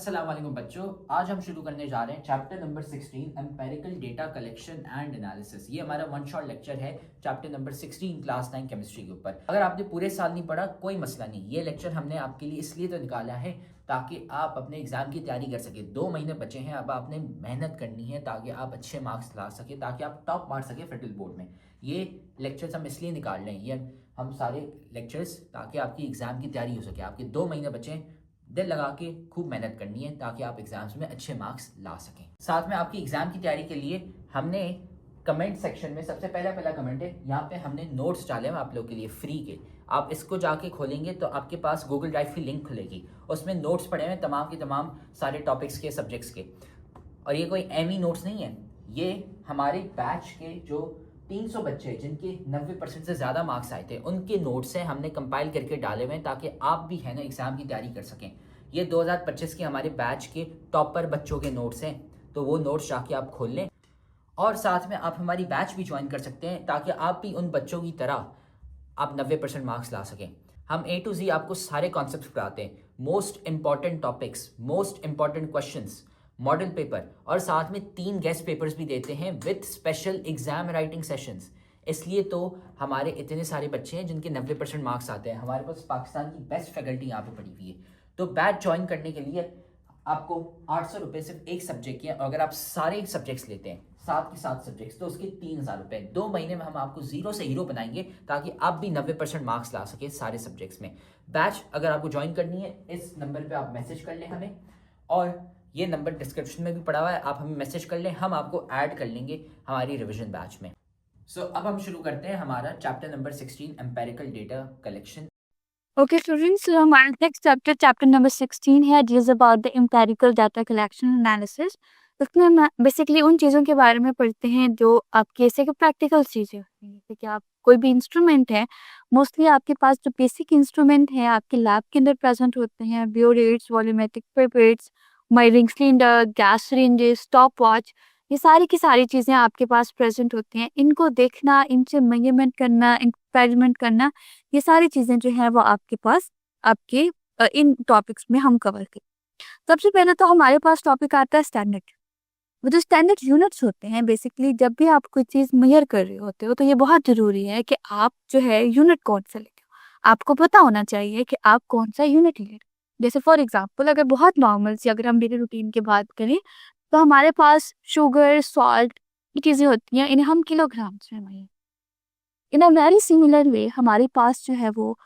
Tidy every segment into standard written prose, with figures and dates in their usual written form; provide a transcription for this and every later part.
अस्सलाम वालेकुम बच्चों, आज हम शुरू करने जा रहे हैं chapter number 16 empirical data collection and analysis. ये हमारा वन शॉट लेक्चर है चैप्टर नंबर 16 क्लास 9 केमिस्ट्री के ऊपर। अगर आपने पूरे साल नहीं पढ़ा कोई मसला नहीं, ये लेक्चर हमने आपके लिए इसलिए तो निकाला है ताकि आप अपने एग्जाम की तैयारी कर सके। 2 महीने बचे हैं, अब आपने मेहनत करनी है ताकि आप अच्छे मार्क्स ला सके, ताकि आप टॉप मार सके फेडरल बोर्ड में। ये लेक्चर्स हम इसलिए निकाल रहे हैं, ये हम सारे लेक्चर्स ताकि आपकी एग्जाम की तैयारी हो सके। आपके 2 महीने बचे हैं, दिल लगा के खूब मेहनत करनी है ताकि आप एग्जाम्स में अच्छे मार्क्स ला सकें। साथ में आपकी एग्जाम की तैयारी के लिए हमने कमेंट सेक्शन में सबसे पहला कमेंट है, यहाँ पे हमने नोट्स डाले हैं आप लोग के लिए फ्री के। आप इसको जाके खोलेंगे तो आपके पास गूगल ड्राइव की लिंक खुलेगी, उसमें नोट्स पड़े हुए तमाम के तमाम सारे टॉपिक्स के, सब्जेक्ट्स के। और ये कोई एमी नोट्स नहीं है, ये हमारे बैच के जो 300 बच्चे जिनके 90% से ज़्यादा मार्क्स आए थे उनके नोट्स हैं, हमने कंपाइल करके डाले हुए हैं ताकि आप भी है ना एग्ज़ाम की तैयारी कर सकें। ये 2025 के हमारे बैच के टॉपर बच्चों के नोट्स हैं, तो वो नोट्स जाके आप खोल लें। और साथ में आप हमारी बैच भी ज्वाइन कर सकते हैं ताकि आप भी उन बच्चों की तरह आप 90% मार्क्स ला सकें। हम A to Z आपको सारे कॉन्सेप्ट्स पढ़ाते हैं, most important topics, most important questions, model paper, और साथ में 3 गेस्ट पेपर्स भी देते हैं with special exam writing sessions. इसलिए तो हमारे इतने सारे बच्चे हैं जिनके 90% मार्क्स आते हैं। हमारे पास पाकिस्तान की बेस्ट फैकल्टी यहाँ पे पढ़ी हुई है। तो बैच ज्वाइन करने के लिए आपको 800 रुपये सिर्फ एक सब्जेक्ट के, और अगर आप सारे सब्जेक्ट्स लेते हैं 7 के 7 सब्जेक्ट्स तो उसके 3000 रुपये। 2 महीने में हम आपको जीरो से हीरो बनाएंगे ताकि आप भी 90% मार्क्स ला सके सारे सब्जेक्ट्स में। बैच अगर आपको ज्वाइन करनी है, इस नंबर पे आप मैसेज कर लें हमें, और ये नंबर डिस्क्रिप्शन में भी पड़ा हुआ है, आप हमें मैसेज कर लें, हम आपको ऐड कर लेंगे हमारी रिवीजन बैच में। सो अब हम शुरू करते हैं हमारा chapter number 16 empirical data collection. Okay, students, so our next chapter, chapter number 16 है, deals about the empirical data collection and analysis. उसमें हम बेसिकली उन चीज़ों के बारे में पढ़ते हैं जो आपके ऐसे कि प्रैक्टिकल चीज़ें होती हैं। जैसे कि आप कोई भी इंस्ट्रूमेंट है, मोस्टली आपके पास जो बेसिक इंस्ट्रूमेंट है आपके लैब के अंदर प्रेजेंट होते हैं, burettes, volumetric pipettes, measuring cylinder, gas syringes, stopwatch, ये सारी की सारी चीज़ें आपके पास प्रेजेंट होती हैं। इनको देखना, इनसे मेजरमेंट करना, एक्सपेरिमेंट करना, ये सारी चीजें जो है वो आपके पास आपके इन टॉपिक्स में हम कवर करें। सबसे पहले तो हमारे पास टॉपिक आता है स्टैंडर्ड। वो जो स्टैंडर्ड यूनिट्स होते हैं, बेसिकली जब भी आप कोई चीज मेजर कर रहे होते हो तो ये बहुत जरूरी है कि आप जो है यूनिट कौन सा लेते हो। आपको पता होना चाहिए कि आप कौन सा यूनिट ले रहे हो। जैसे फॉर एग्जाम्पल, अगर बहुत नॉर्मल सी अगर हम डेली रूटीन की बात करें तो हमारे पास शुगर, सॉल्ट, ये चीजें होती हैं, इन्हें हम किलोग्राम्स में measure. In a very similar way हमारे पास जो है वो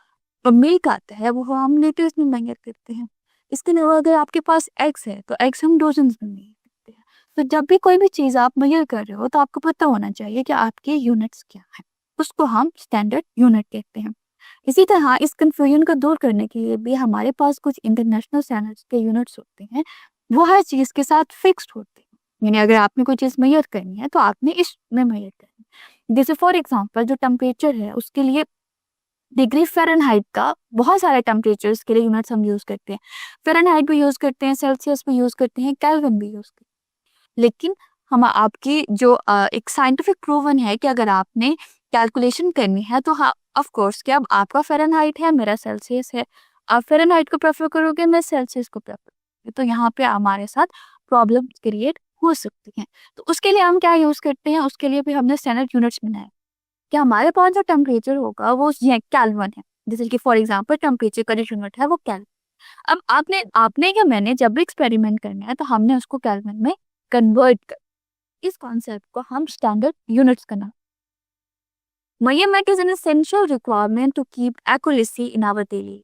मिल्क आता है, वो हम लीटर्स में मेजर करते हैं। इसके अलावा अगर आपके पास एग्स है तो एग्स हम डोजन्स में मेजर करते हैं। तो जब भी कोई भी चीज़ आप मेजर कर रहे हो तो आपको पता होना चाहिए कि आपके यूनिट्स क्या है, उसको हम स्टैंडर्ड यूनिट कहते हैं। इसी तरह इस कंफ्यूजन को दूर करने के लिए भी हमारे पास कुछ इंटरनेशनल स्टैंडर्ड्स के यूनिट्स होते हैं, वो हर चीज़ के साथ फिक्स्ड होते हैं। यानी अगर आपने कोई चीज़ मेजर करनी है तो आपने इसमें मेजर करनी है। जैसे फॉर एग्जाम्पल, जो टेम्परेचर है उसके लिए डिग्री फ़ारेनहाइट का बहुत सारे टेम्परेचर्स के लिए यूनिट्स हम यूज़ करते हैं। फ़ारेनहाइट भी यूज़ करते हैं, सेल्सियस भी यूज़ करते हैं, केल्विन भी यूज़ करते हैं। लेकिन हम आपकी जो एक साइंटिफिक प्रूवन है कि अगर आपने कैलकुलेशन करनी है तो हाँ, ऑफ कोर्स कि अब आपका फ़ारेनहाइट है, मेरा सेल्सियस है, आप फ़ारेनहाइट को प्रेफर करोगे, मैं सेल्सियस को प्रेफर करूँगी, तो यहाँ पे हमारे साथ प्रॉब्लम क्रिएट हो सकती हैं। तो उसके लिए हम क्या यूज़ करते हैं, उसके लिए भी हमने स्टैंडर्ड यूनिट्स बनाए कि हमारे पास जो टेम्परेचर होगा वो ये केल्विन है। जैसे कि फॉर एग्जांपल टेम्परेचर का जो यूनिट है वो केल्विन। अब आपने आपने या मैंने जब भी एक्सपेरिमेंट करना है तो हमने उसको केल्विन में कन्वर्ट कर, इस कॉन्सेप्ट को हम स्टैंडर्ड यूनिट्स का नाम। Measurement is an essential requirement to keep accuracy in our daily.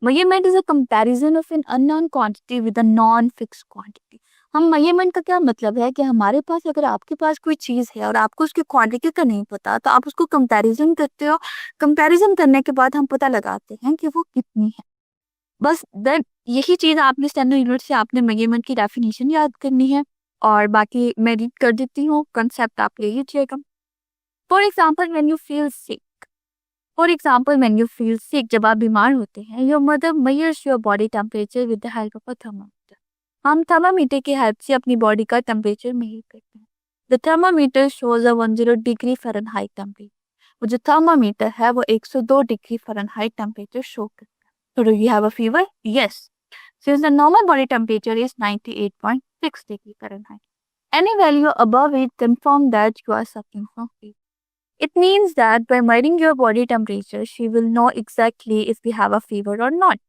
Measurement is a comparison of an unknown quantity with a non-fixed quantity. हम मेजरमेंट का क्या मतलब है कि हमारे पास अगर आपके पास कोई चीज़ है और आपको उसकी क्वांटिटी का नहीं पता तो आप उसको कंपैरिजन करते हो। कंपैरिजन करने के बाद हम पता लगाते हैं कि वो कितनी है। बस देन यही चीज़ आपने स्टैंडर्ड यूनिट से आपने मेजरमेंट की डेफिनेशन याद करनी है, और बाकी मैं रीड कर देती हूँ, कंसेप्ट आप ले लीजिएगा। For example when you feel sick, जब आप बीमार होते हैं, your mother measures your body temperature with the help of a thermometer. हम थर्मामीटर की हेल्प से अपनी बॉडी का टेम्परेचर मेजर करते हैं। The thermometer shows a 10 degree Fahrenheit temperature. वो जो थर्मामीटर है वो 102 डिग्री फ़ारेनहाइट टेम्परेचर शो करता है। तो do you have a fever? Yes. since the normal body temperature is 98.6 degree Fahrenheit. Any value above it confirm that you are suffering from fever. It means that by measuring your body temperature, she will know exactly if you have a fever or not.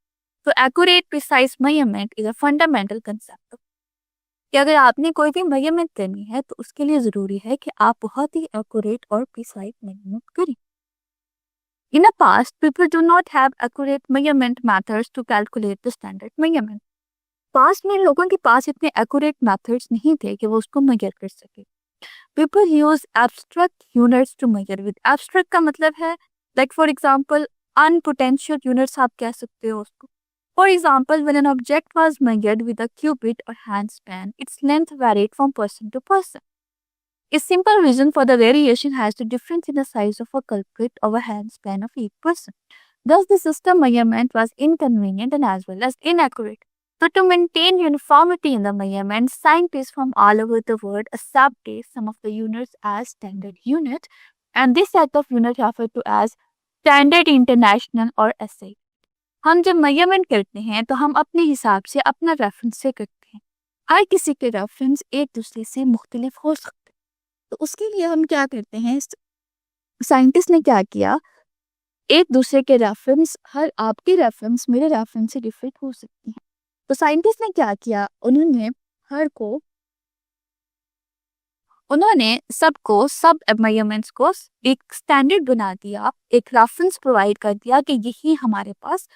So accurate, precise measurement is a fundamental concept. कि अगर आपने कोई भी measurement करनी है तो उसके लिए जरूरी है कि आप बहुत ही एक्यूरेट और प्रिसाइज मेजरमेंट करें. In the past, people do not have accurate measurement methods to calculate the standard measurement. Past में लोगों के पास इतने एक्यूरेट मेथड्स नहीं थे कि वो उसको मेजर कर सके. People use abstract units to measure. With abstract का मतलब है like for example unpotential units आप कह सकते हो उसको. For example, when an object was measured with a cubit or handspan, its length varied from person to person. A simple reason for the variation has the difference in the size of a culprit or a handspan of each person. Thus, the system measurement was inconvenient and as well as inaccurate. So, to maintain uniformity in the measurement, scientists from all over the world accepted some of the units as standard units, and this set of units referred to as Standard International or SI. हम जब measurement करते हैं तो हम अपने हिसाब से अपना रेफरेंस से करते हैं. हर किसी के रेफरेंस एक दूसरे से मुख्तलिफ हो सकते हैं. तो उसके लिए हम क्या करते हैं, साइंटिस्ट ने क्या किया, एक दूसरे के रेफरेंस, हर आपके रेफरेंस मेरे रेफरेंस से डिफरेंट हो सकती हैं. तो साइंटिस्ट ने क्या किया, उन्होंने सबको सब मेजरमेंट्स को एक स्टैंडर्ड बना दिया, एक रेफरेंस प्रोवाइड कर दिया कि यही हमारे पास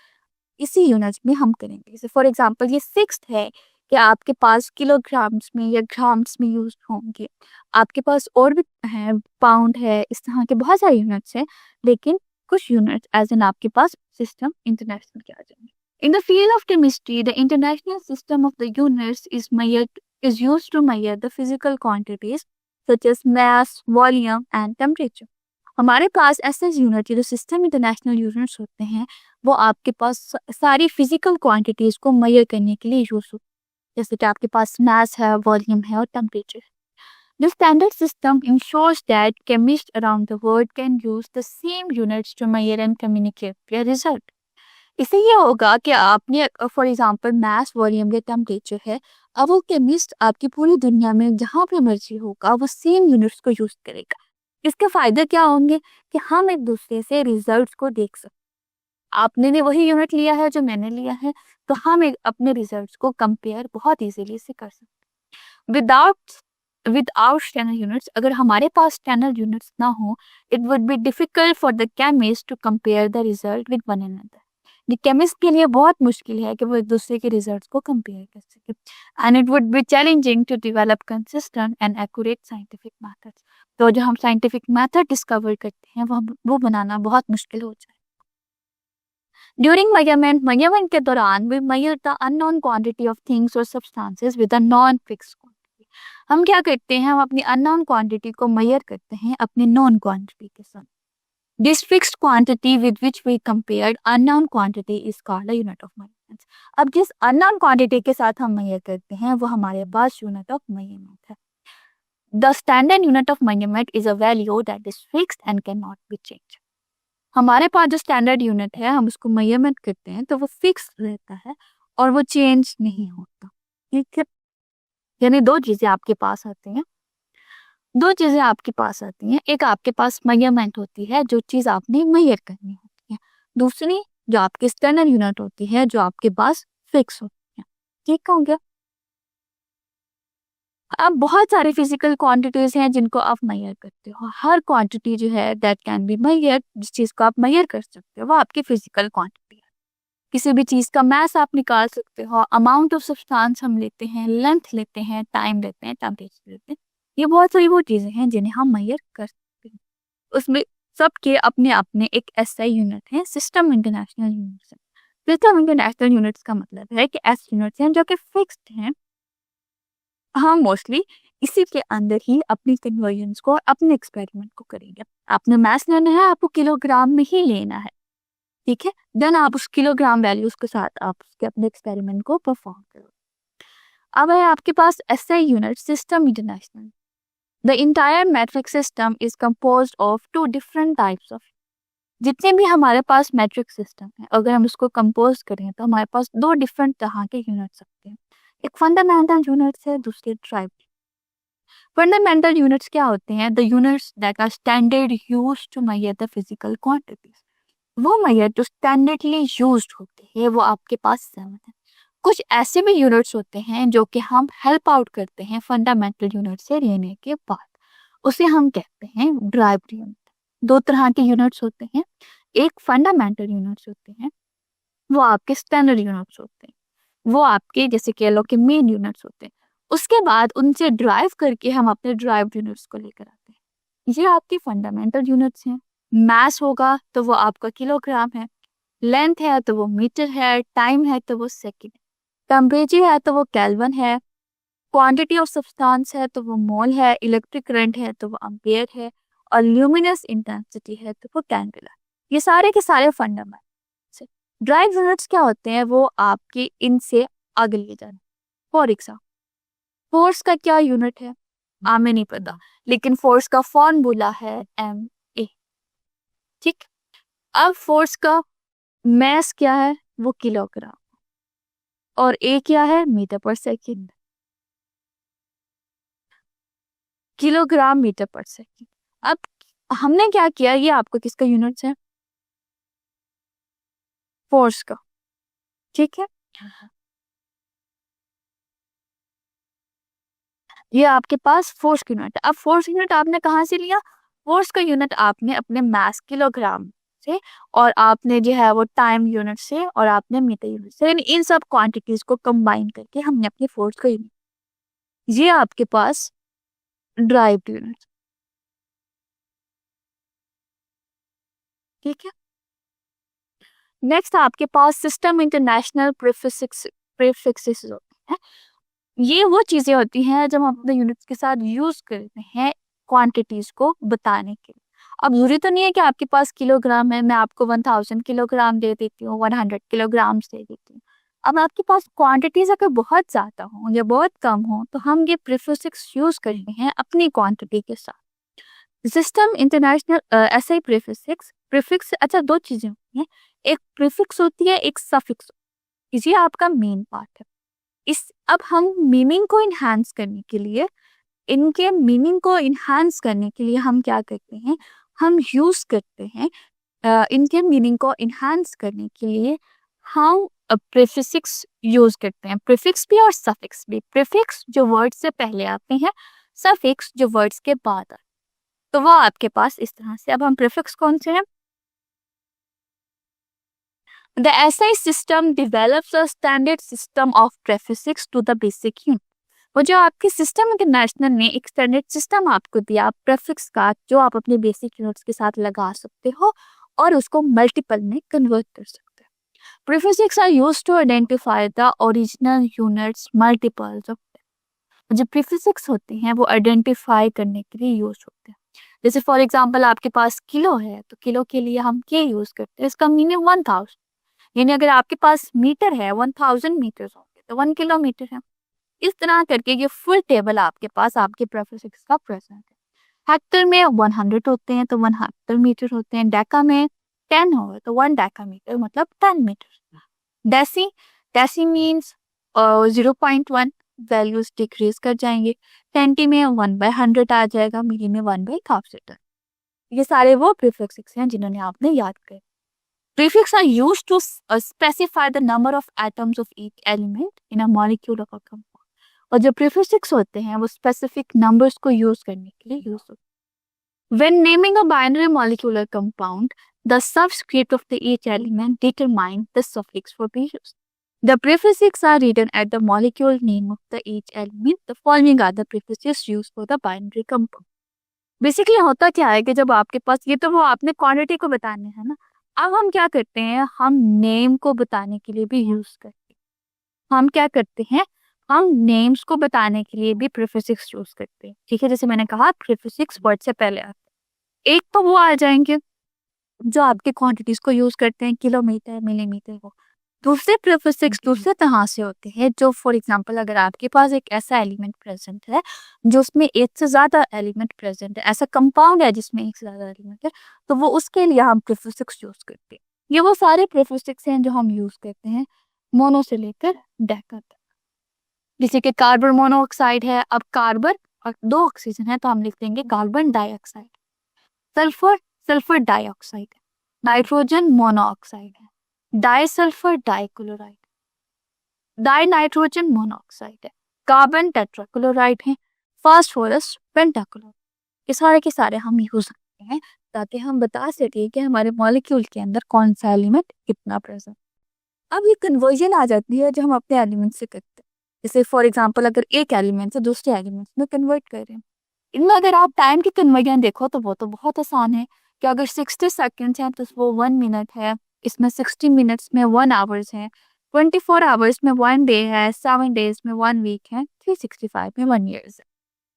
इसी यूनिट्स में हम करेंगे. जैसे फॉर एग्जांपल ये सिक्स्थ है कि आपके पास किलोग्राम्स में या ग्राम्स में यूज होंगे. आपके पास और भी है, पाउंड है, इस तरह के बहुत सारे यूनिट्स हैं, लेकिन कुछ यूनिट्स एज एन आपके पास सिस्टम इंटरनेशनल के आ जाएंगे. In the field of chemistry, the international system of the units is used to measure the physical quantities such as mass, volume and temperature. हमारे पास ऐसे यूनिट जो system international units होते हैं वो आपके पास सारी फिजिकल क्वांटिटीज को मेजर करने के लिए यूज होते हैं. जैसे कि आपके पास मास है, वॉल्यूम है और temperature. The standard system ensures that chemists around the world can use the same units to measure and communicate their result. इससे ये होगा कि आपने फॉर एग्जांपल मास, वॉल्यूम या टेम्परेचर है, अब वो केमिस्ट आपकी पूरी दुनिया में जहाँ पे मर्जी होगा वो सेम यूनिट्स को यूज करेगा. इसके फायदे क्या होंगे कि हम एक दूसरे से रिजल्ट्स को देख सकते. आपने ने वही यूनिट लिया है जो मैंने लिया है, तो हम अपने रिजल्ट्स को कंपेयर बहुत इजीली से कर सकते. विदाउट स्टैंडर्ड यूनिट्स, अगर हमारे पास स्टैंडर्ड यूनिट्स ना हो, it would be difficult for the chemist to compare the result with one another. ये केमिस्ट के लिए बहुत मुश्किल है कि वो एक दूसरे के रिजल्ट्स को कंपेयर कर सके. And it would be challenging to develop consistent and accurate scientific methods. तो जो हम साइंटिफिक मेथड डिस्कवर करते हैं वो बनाना बहुत मुश्किल हो जाए. ड्यूरिंग मेजरमेंट के दौरान we measure the unknown quantity of things और substances with a non fix quantity. हम क्या करते हैं, हम अपनी अननोन क्वांटिटी को मेजर करते हैं अपने नॉन क्वांटिटी के साथ. This fixed quantity with which we compared unknown quantity is called a unit of measurement. अब जिस unknown quantity के साथ हम measure करते हैं वो हमारे पास unit of measurement है. The standard unit of measurement is a value that is fixed and cannot be changed. हमारे पास जो standard unit है हम उसको measurement करते हैं तो वो fixed रहता है और वो change नहीं होता. ठीक है, यानी दो चीजें आपके पास आती हैं. एक आपके पास मेजरमेंट होती है जो चीज आपने मेजर करनी होती है. दूसरी जो आपकी स्टैंडर्ड यूनिट होती है जो आपके पास फिक्स होती है. ठीक हो गया. अब बहुत सारे फिजिकल क्वांटिटीज हैं जिनको आप मेजर करते हो. हर क्वांटिटी जो है दैट कैन बी मेजर, जिस चीज को आप मेजर कर सकते हो वो आपकी फिजिकल क्वांटिटी है. किसी भी चीज का मास आप निकाल सकते हो, अमाउंट ऑफ सब्सटेंस हम लेते हैं, लेंथ लेते हैं, टाइम लेते हैं, टेम्परेचर लेते हैं. ये बहुत सारी वो चीजें हैं जिन्हें हम मेजर कर सकते हैं. उसमें सबके अपने अपने एक एसआई यूनिट है, सिस्टम इंटरनेशनल यूनिट्स है. सिस्टम इंटरनेशनल यूनिट्स का मतलब है कि एस यूनिट्स हैं जो कि फिक्स्ड हैं. हम मोस्टली इसी के अंदर ही अपनी कन्वर्जन्स को, अपने एक्सपेरिमेंट को करेंगे. आपने मास लेना है, आपको किलोग्राम में ही लेना है. ठीक है, देन आप उस किलोग्राम वैल्यूज के साथ आप उसके अपने एक्सपेरिमेंट को परफॉर्म करो. अब है आपके पास SI unit, system international. The entire metric system is composed of two different types of जितने भी हमारे पास मैट्रिक सिस्टम है, अगर हम उसको कंपोज करें तो हमारे पास दो डिफरेंट तरह के यूनिट्स सकते हैं। एक फंडामेंटल यूनिट्स है, दूसरे ट्राइब। फंडामेंटल यूनिट्स क्या होते हैं? The units that are standard used to measure the physical quantities. वो मेजर जो स्टैंडर्डली यूज्ड होते हैं वो आपके पास 7 है। कुछ ऐसे भी यूनिट्स होते हैं जो कि हम हेल्प आउट करते हैं फंडामेंटल यूनिट से लेने के बाद, उसे हम कहते हैं ड्राइव्ड यूनिट। दो तरह के यूनिट्स होते हैं, एक फंडामेंटल यूनिट्स होते हैं, वो आपके स्टैंडर्ड यूनिट्स होते हैं, वो आपके जैसे कह लो कि मेन यूनिट्स होते हैं। उसके बाद उनसे ड्राइव करके हम अपने ड्राइव्ड यूनिट्स को लेकर आते हैं। ये आपकी फंडामेंटल यूनिट्स हैं। मास होगा तो वो आपका किलोग्राम है, लेंथ है तो वो मीटर है, टाइम है तो वो सेकेंड है, टेम्परेचर है तो वो केल्विन है, क्वांटिटी ऑफ सब्सटेंस है तो वो मोल है, इलेक्ट्रिक करंट है तो वो एम्पियर है, और ल्यूमिनस इंटेंसिटी है तो वो कैंडेला। ये सारे के सारे फंडामेंटल है। ड्राइव यूनिट्स क्या होते हैं? वो आपके इनसे आगे लिए जाने। फॉर एग्जाम्पल, फोर्स का क्या यूनिट है हमें नहीं पता, लेकिन फोर्स का फॉर्मूला है MA। ठीक, अब फोर्स का मैस क्या है? वो किलोग्राम, और A क्या है? मीटर पर सेकेंड। किलोग्राम मीटर पर सेकेंड। अब हमने क्या किया, ये आपको किसका यूनिट्स है? फोर्स का। ठीक है, ये आपके पास फोर्स की यूनिट है। अब फोर्स यूनिट आपने कहाँ से लिया? फोर्स का यूनिट आपने अपने मास किलोग्राम से, और आपने जो है वो टाइम यूनिट से, और आपने मीटर यूनिट से, यानी इन सब क्वांटिटीज को कंबाइन करके हमने अपने फोर्स का यूनिट, ये आपके पास ड्राइव्ड यूनिट। ठीक है, नेक्स्ट आपके पास सिस्टम इंटरनेशनल प्रीफिक्सेस होते हैं। ये वो चीजें होती हैं जब हम अपने यूनिट्स के साथ यूज करते हैं क्वांटिटीज को बताने के लिए। अब जरूरी तो नहीं है कि आपके पास किलोग्राम है, मैं आपको 1000 किलोग्राम दे देती हूँ, 100 किलोग्राम दे देती हूँ। अब आपके पास क्वांटिटीज अगर बहुत ज्यादा हो या बहुत कम हो तो हम ये प्रीफिक्स यूज करते हैं अपनी क्वांटिटी के साथ। सिस्टम इंटरनेशनल ऐसे ही प्रीफिक्स प्रीफिक्स अच्छा दो चीजें होती हैं, एक प्रीफिक्स होती है, एक सफिक्स। ये आपका मेन पार्ट है। इस अब हम मीनिंग को इन्हांस करने के लिए, इनके मीनिंग को इन्हांस करने के लिए हम क्या करते हैं? हम यूज करते हैं इनके मीनिंग को इन्हांस करने के लिए हम प्रीफिक्स यूज करते हैं। प्रीफिक्स भी और सफिक्स भी। प्रीफिक्स जो वर्ड से पहले आते हैं, सफिक्स जो वर्ड्स के बाद आते हैं। तो वो आपके पास इस तरह से। अब हम प्रीफिक्स कौन से हैं? The SI system develops a standard system of prefixes to the basic unit. वो जो आपके सिस्टम इंटरनेशनल ने एक स्टैंडर्ड सिस्टम आपको दिया प्रीफिक्स का, जो आप अपने बेसिक यूनिट्स के साथ लगा सकते हो और उसको मल्टीपल में कन्वर्ट कर सकते हो। Prefix are used to identify the original units multiples of. जो प्रीफिक्स होते हैं वो आइडेंटिफाई करने के लिए यूज होते हैं। जैसे फॉर एग्जांपल आपके पास किलो है तो किलो के लिए हम के यूज करते हैं, इसका मीनिंग 1000। यानी अगर आपके पास मीटर है 1000 मीटर होंगे तो 1 किलोमीटर है। इस तरह करके ये फुल टेबल आपके पास आपके प्रीफिक्स का प्रेजेंट है। हेक्टर में 100 होते हैं तो 1 हेक्टर मीटर होते हैं। डेका में 10 हो तो 1 डेका मीटर मतलब 10 metre. Deci deci means 0.1, values decrease कर जाएंगे। सेंटी में 1/100 आ जाएगा, मिली में 1/1000। ये सारे वो प्रीफिक्स हैं जिन्होंने आपने याद कर। Prefix are used to specify the number of atoms of each element in a molecule of a compound. और जो prefixes होते हैं वो specific numbers को use करने के लिए use होते हैं। When naming a binary molecular compound, the subscript of the each element determine the suffix for being used. The prefixes are written at the molecule name of the each element. The following are the prefixes used for the binary compound. Basically होता क्या है कि जब आपके पास ये तो वो आपने क्वांटिटी को बताने हैं ना, अब हम क्या करते हैं? हम नेम को बताने के लिए भी यूज करते हैं। हम क्या करते हैं? हम नेम्स को बताने के लिए भी प्रीफिक्स यूज करते हैं। ठीक है, जैसे मैंने कहा प्रीफिक्स वर्ड से पहले आते हैं। एक तो वो आ जाएंगे जो आपके क्वांटिटीज को यूज करते हैं, किलोमीटर, मिलीमीटर, वो दूसरे प्रीफिक्स दूसरे तरह से होते हैं, जो फॉर एग्जांपल अगर आपके पास एक ऐसा एलिमेंट प्रेजेंट है जो उसमें एक से ज्यादा एलिमेंट प्रेजेंट है, ऐसा कंपाउंड है जिसमें एक से ज्यादा एलिमेंट है, तो वो उसके लिए हम प्रीफिक्स यूज करते हैं। ये वो सारे प्रीफिक्स हैं जो हम यूज करते हैं मोनो से लेकर डेका तक। जैसे कि कार्बन मोनोऑक्साइड है, अब कार्बन और 2 ऑक्सीजन है तो हम लिख देंगे carbon dioxide. Sulphur sulphur dioxide है। नाइट्रोजन मोनोऑक्साइड है। डाइसल्फर डाइक्लोराइड, डाई नाइट्रोजन मोनोऑक्साइड है। कार्बन टेट्राक्लोराइड है। Phosphorus pentachloride. ये सारे के सारे हम यूज करते हैं ताकि हम बता सके कि हमारे मॉलिक्यूल के अंदर कौन सा एलिमेंट कितना प्रेजेंट। अब ये कन्वर्जन आ जाती है जो हम अपने एलिमेंट से करते हैं। जैसे फॉर एग्जांपल अगर एक एलिमेंट से दूसरे एलिमेंट में कन्वर्ट कर रहे हैं, इनमें अगर आप टाइम की कन्वर्जन देखो तो वो तो बहुत आसान है कि अगर 60 सेकेंड्स हैं तो वो 1 मिनट है, इसमें 60 मिनट्स में 1 आवर्स है, 24 आवर्स में 1 डे है, 7 डेज में 1 वीक है, 365 में 1 ईयर्स है।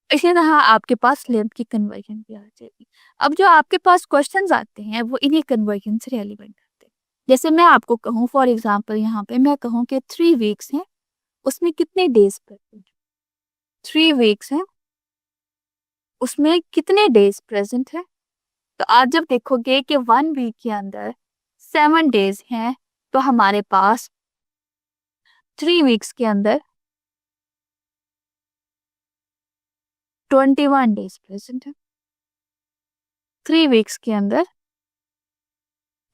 इसी तरह आपके पास लेंथ की कन्वर्जन भी आ जाएगी। अब जो आपके पास क्वेश्चंस आते हैं वो इन्हीं कन्वर्जन से रेलिवेंट आते हैं। जैसे मैं आपको कहूँ फॉर एग्जांपल यहाँ पे मैं कहूँ कि 3 वीक्स हैं, उसमें कितने डेज प्रेजेंट? 3 वीक्स हैं, उसमें कितने डेज प्रेजेंट है? तो आप जब देखोगे कि 1 वीक के अंदर 7 डेज हैं तो हमारे पास 3 वीक्स के अंदर 21 डेज प्रेजेंट है। 3 वीक्स के अंदर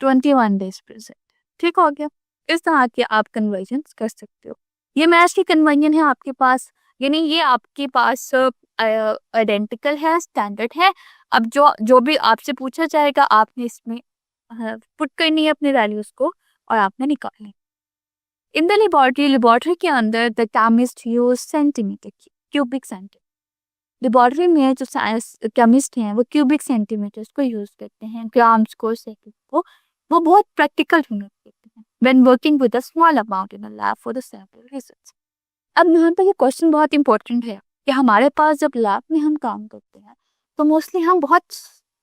21 डेज प्रेजेंट। ठीक हो गया। इस तरह के आप कन्वर्जन कर सकते हो। ये मैथ्स की कन्वर्जन है आपके पास, यानी ये आपके पास आइडेंटिकल है, स्टैंडर्ड है। अब जो जो भी आपसे पूछा जाएगा आपने इसमें पुट करनी है अपने वैल्यूज को और आपने निकालनी। इन द लेबोरेटरी के अंदर the chemist use centimetre cubic centimetre. Laboratory में जो साइंस केमिस्ट हैं वो क्यूबिक सेंटीमीटर्स को यूज करते हैं, ग्राम्स को, सेकेंड को। वो बहुत प्रैक्टिकल यूनिट करते हैं when working with a small amount in a lab for the sample research. अब यहाँ पर ये क्वेश्चन बहुत इंपॉर्टेंट है कि हमारे पास जब लैब में हम काम करते हैं तो मोस्टली हम बहुत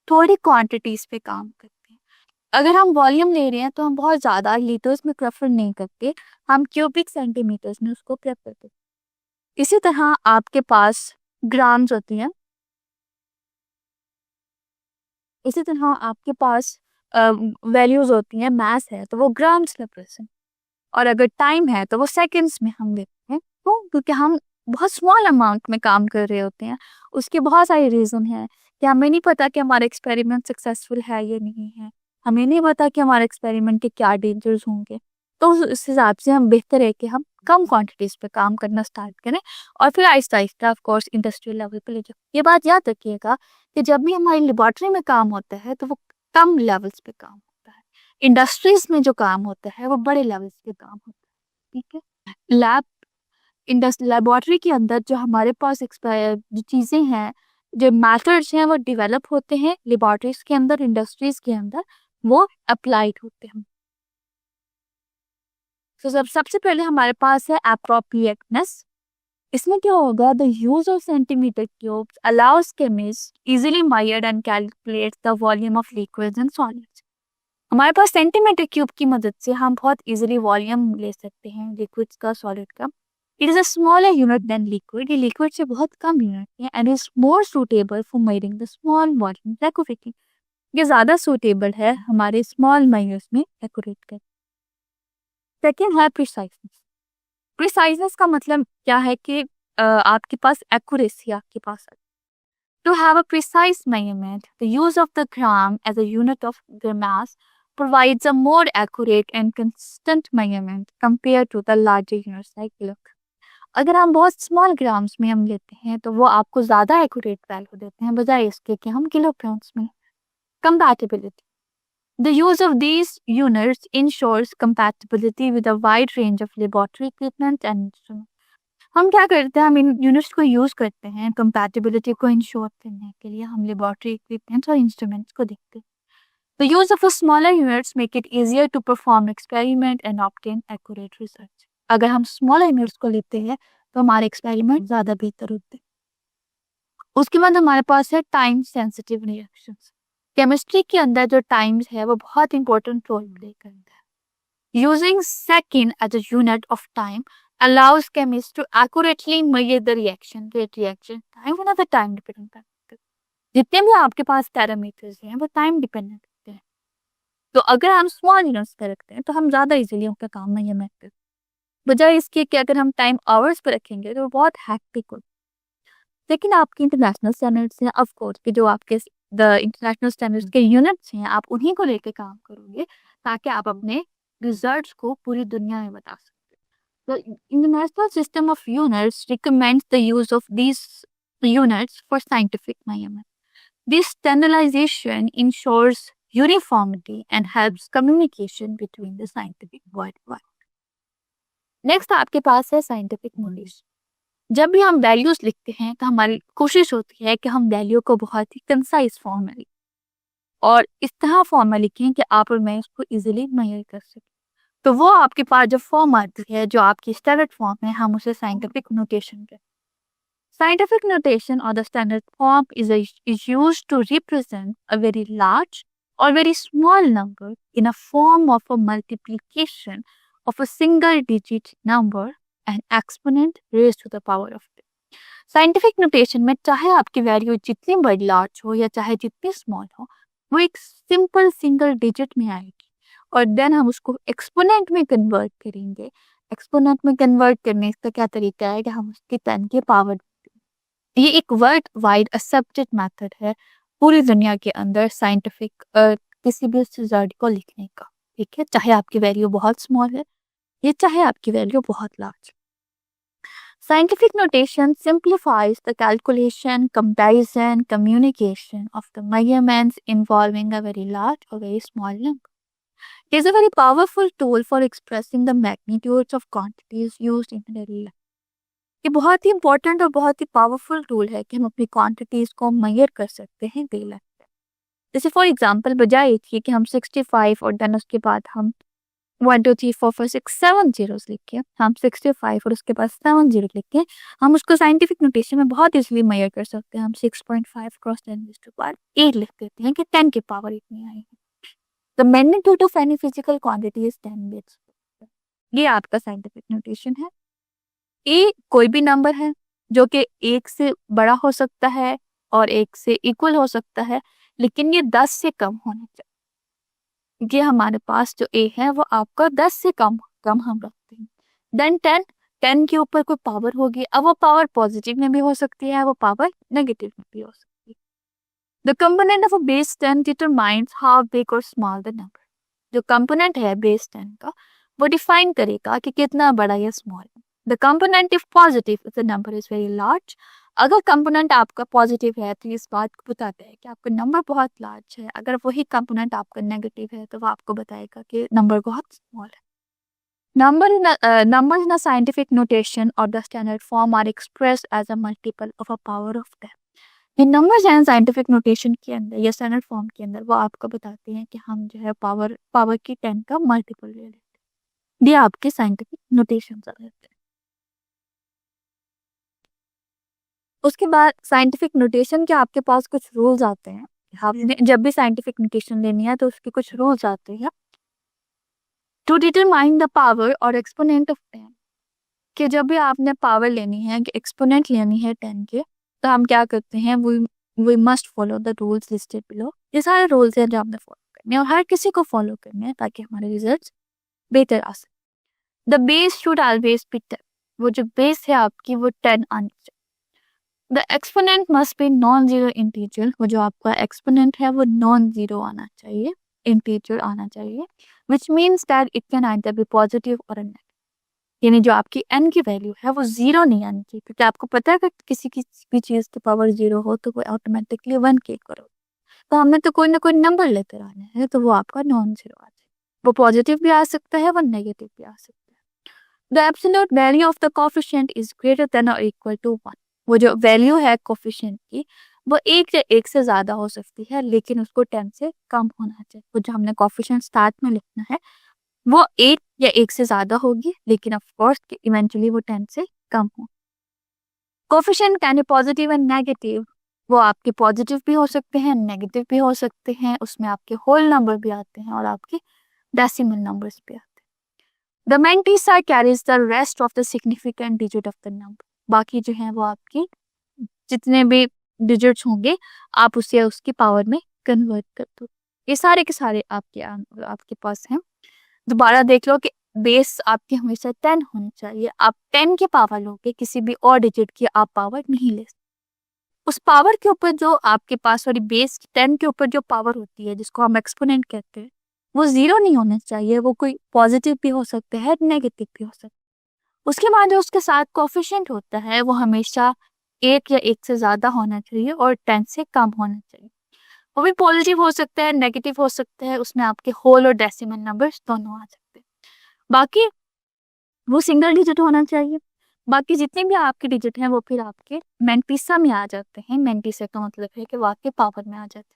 थोड़ी क्वांटिटीज पे काम करते हैं। अगर हम वॉल्यूम ले रहे हैं तो हम बहुत ज़्यादा लीटर्स में प्रेफर नहीं करते, हम क्यूबिक सेंटीमीटर्स में उसको प्रेफर करते हैं। इसी तरह आपके पास ग्राम्स होती हैं, इसी तरह आपके पास वैल्यूज होती हैं, मास है तो वो ग्राम्स में प्रेजेंट, और अगर टाइम है तो वो सेकंड्स में हम लेते हैं। क्यों? क्योंकि हम बहुत स्मॉल अमाउंट में काम कर रहे होते हैं। उसके बहुत सारे रीजन हैं कि हमें नहीं पता कि हमारा एक्सपेरिमेंट सक्सेसफुल है या नहीं है, हमें नहीं पता कि हमारे एक्सपेरिमेंट के क्या डेंजर्स होंगे। तो उस हिसाब से हम बेहतर है कि हम कम क्वांटिटीज पे काम करना स्टार्ट करें और फिर Aahista Aahista of course industrial level पे ले जाओ। ये बात याद रखिएगा कि जब भी हमारी लेबोरेटरी में काम होता है तो वो कम लेवल्स पे काम होता है, इंडस्ट्रीज में जो काम होता है वो बड़े लेवल्स पे काम होता है। ठीक है। लैब लेबोरेटरी के अंदर जो हमारे पास एक्सपायर जो चीज़ें हैं, जो मैथड्स हैं वो डेवलप होते हैं लेबोरेटरीज के अंदर, इंडस्ट्रीज के अंदर वो अप्लाइड होते हैं। तो सबसे पहले हमारे पास है एप्रोप्रिएटनेस। इसमें क्या होगा, the use of centimetre cubes allows chemist easily measure and calculate the volume of liquids and solids. हमारे पास सेंटीमीटर क्यूब की मदद से हम बहुत इजीली वॉल्यूम ले सकते हैं लिक्विड्स का, सॉलिड का। It is a smaller unit than liquid, ये लिक्विड से बहुत कम यूनिट है and is more suitable for measuring the small volume accurately. ये ज्यादा सुटेबल है हमारे स्मॉल मेजर्स में एक्यूरेट कर। सेकेंड है प्रिसाइजनेस। प्रिसाइजनेस का मतलब क्या है कि आपके पास एक्यूरेसी आपके पास है। To have a precise measurement, the use of the gram as a unit of the mass provides a more accurate and consistent measurement compared to the larger units like kilo। अगर हम बहुत small grams में हम लेते हैं तो वो आपको ज़्यादा एक्यूरेट वैल्यू देते हैं बजाय इसके कि हम किलोग्राम्स में। Compatibility. The use of these units ensures compatibility with a wide range of laboratory equipment and instruments। हम क्या करते हैं, हम इन यूनिट्स को यूज करते हैं कंपैटिबिलिटी को इंश्योर करने के लिए। हम लेबोरेटरी इक्विपमेंट्स और इंस्ट्रूमेंट्स को देखते हैं। The use of smaller units make it easier to perform experiment and obtain accurate research. अगर हम स्मॉलर यूनिट्स को लेते हैं तो हमारे एक्सपेरिमेंट ज्यादा बेहतर होते हैं। उसके बाद हमारे पास है टाइम सेंसिटिव रिएक्शंस। केमिस्ट्री के अंदर जो टाइम्स है वो बहुत इंपॉर्टेंट रोल प्ले करता है। Using second as a unit of time allows chemists to accurately measure the reaction rate, reaction time, and other time dependent factors. जितने भी आपके पास पैरामीटर्स हैं वो टाइम डिपेंडेंट होते हैं। तो अगर हम स्मॉल यूनिट्स पे रखते हैं तो हम ज़्यादा इजीली उनका काम मेजरमेंट कर, बजाय इसके कि अगर हम टाइम आवर्स पे रखेंगे तो वो बहुत हैक्टिक हो। लेकिन आपके इंटरनेशनल स्टैंडर्ड्स हैं, ऑफ कोर्स कि जो आपके द इंटरनेशनल स्टैंडर्ड्स के यूनिट्स हैं, आप उन्हीं को लेकर काम करोगे ताकि आप अपने रिजल्ट्स को पूरी दुनिया में बता सकें। The International System of Units recommends the use of these units for scientific measurement. This standardization ensures uniformity and helps communication between the scientific worldwide. Next आपके पास है scientific notation. जब भी हम वैल्यूज लिखते हैं तो हमारी कोशिश होती है कि हम वैल्यू को बहुत ही कंसाइज फॉर्म में लिखें और इस तरह फॉर्म में लिखें कि आप और मैं इसको इजीली मेजर कर सकें। तो वो आपके पास जो फॉर्म आती है, जो आपकी स्टैंडर्ड फॉर्म है, हम उसे साइंटिफिक नोटेशन कहते हैं। साइंटिफिक नोटेशन और the standard form is used to represent a very large or very small number in a form of a multiplication of a single digit number and exponent raised to the power of 10. Scientific notation में चाहे आपकी value जितनी बड़ी large हो या चाहे जितनी small हो, वो एक सिंपल सिंगल डिजिट में आएगी और देन हम उसको एक्सपोनेंट में कन्वर्ट करेंगे। एक्सपोनेंट में कन्वर्ट करने का क्या तरीका है कि हम उसकी 10 की पावर, ये एक वर्ल्ड वाइड एक्सेप्टेड मेथड है पूरी दुनिया के अंदर साइंटिफिक किसी भी रिजल्ट को लिखने का। ठीक है, चाहे आपकी वैल्यू बहुत स्मॉल है या चाहे आपकी वैल्यू बहुत large. Scientific notation simplifies the calculation, comparison, communication of the measurements involving a very large or very small number. It is a very powerful tool for expressing the magnitudes of quantities used in daily life. ये बहुत ही important और बहुत ही powerful tool है कि हम अपनी quantities को मेजर कर सकते हैं डेली लाइफ में। जैसे फॉर एग्जांपल बजाय इसके कि हम 65 और देन उसके बाद हम 1 2 3 4 5 6 7 जीरोस लिखे, हम 65 और उसके बाद 7 जीरो लिखे, हम उसको साइंटिफिक नोटेशन में बहुत इजीली मेजर कर सकते हैं। हम 6.5 क्रॉस 10⁻8 लिख देते हैं कि 10 की पावर इतनी आएगी। The magnitude of any physical quantity is 10 bits. ये आपका साइंटिफिक नोटेशन है। ए कोई भी नंबर है जो कि 1 से बड़ा हो सकता है और 1 से इक्वल हो सकता है, लेकिन ये 10 से कम होना चाहिए। ये हमारे पास जो ए है वो आपका 10 से कम हम रखते हैं। देन 10 के ऊपर कोई पावर होगी, अब वो पावर पॉजिटिव में भी हो सकती है, वो पावर नेगेटिव में भी हो सकती है। The component of a base 10 determines how big or small the number. जो कंपोनेंट है बेस 10 का वो डिफाइन करेगा कि कितना बड़ा या स्मॉल है। The component if positive if the number is very large. अगर कंपोनेंट आपका पॉजिटिव है तो इस बात को बताता है कि आपका नंबर बहुत लार्ज है। अगर वही कंपोनेंट आपका नेगेटिव है तो वो आपको बताएगा कि नंबर बहुत स्मॉल है। Numbers in a scientific notation or the standard form are expressed as a multiple of a power of 10. ये नंबर्स हैं साइंटिफिक नोटेशन के अंदर या स्टैंडर्ड फॉर्म के अंदर, वो आपको बताते हैं कि हम जो है पावर की 10 का मल्टीपल ले लेते हैं। ये आपके साइंटिफिक नोटेशन रहते हैं। उसके बाद साइंटिफिक नोटेशन के आपके पास कुछ रूल्स आते हैं। आपने जब भी साइंटिफिक नोटेशन लेनी है तो उसके कुछ रूल्स आते हैं। टू डिटरमाइन द पावर और एक्सपोनेंट ऑफ 10, कि जब भी आपने पावर लेनी है, एक्सपोनेंट लेनी है 10 के, तो हम क्या करते हैं, we must follow the rules listed below. ये सारे रूल्स हैं जो आपने फॉलो करने हैं और हर किसी को फॉलो करने हैं ताकि हमारे रिजल्ट्स बेहतर आ सके। The base should always be 10, वो जो बेस है आपकी वो 10 आनी चाहिए। The exponent must be non zero integer, वो जो आपका एक्सपोनेंट है वो नॉन जीरो आना चाहिए, इंटीजर आना चाहिए, which means that it can either be positive और नेगेटिव। यानी जो आपकी n की वैल्यू है वो जीरो नहीं आनी चाहिए, क्योंकि आपको पता है कि किसी भी चीज़ की पावर जीरो हो तो वो ऑटोमेटिकली 1 के करो, तो हमने तो कोई ना कोई नंबर लेते रहना है, तो वो आपका नॉन जीरो आ जाए। वो पॉजिटिव भी आ सकता है, वो नेगेटिव भी आ सकता है। The absolute value of the coefficient is greater than और इक्वल टू 1, वो जो वैल्यू है कोफिशिएंट की वो 1 या 1 से ज़्यादा हो सकती है, लेकिन उसको 10 से कम होना चाहिए। वो जो हमने कोफिशिएंट स्टार्ट में लिखना है वो 8 या 1 से ज़्यादा होगी, लेकिन ऑफ कोर्स इवेंचुअली वो 10 से कम हो। Coefficient can be positive and negative, वो आपके पॉजिटिव भी हो सकते हैं, नेगेटिव भी हो सकते हैं, उसमें आपके होल नंबर भी आते हैं और आपके डेसिमल नंबर्स भी आते हैं। The mantissa carries the rest of the significant digit of the number. बाकी जो है वो आपकी जितने भी डिजिट्स होंगे आप उसे उसकी पावर में कन्वर्ट कर दो। ये सारे के सारे आपके पास हैं। दोबारा देख लो कि बेस आपकी हमेशा 10 होनी चाहिए। आप 10 की पावर लोगे, किसी भी और डिजिट की आप पावर नहीं ले सकते। उस पावर के ऊपर जो आपके पास, सॉरी बेस 10 के ऊपर जो पावर होती है जिसको हम एक्सपोनेंट कहते हैं, वो जीरो नहीं होना चाहिए। वो कोई पॉजिटिव भी हो सकता है, नेगेटिव भी हो सकता है। उसके बाद जो उसके साथ कोफिशिएंट होता है वो हमेशा 1 या 1 से ज्यादा होना चाहिए और 10 से कम होना चाहिए। वो भी पॉजिटिव हो सकता है, नेगेटिव हो सकता है, उसमें आपके होल और डेसिमल नंबर्स दोनों आ सकते हैं। बाकी वो सिंगल डिजिट होना चाहिए। बाकी जितने भी आपके डिजिट हैं वो फिर आपके मैंटीसा में आ जाते हैं। मैंटीसा का मतलब है कि वो आपके पावर में आ जाते हैं।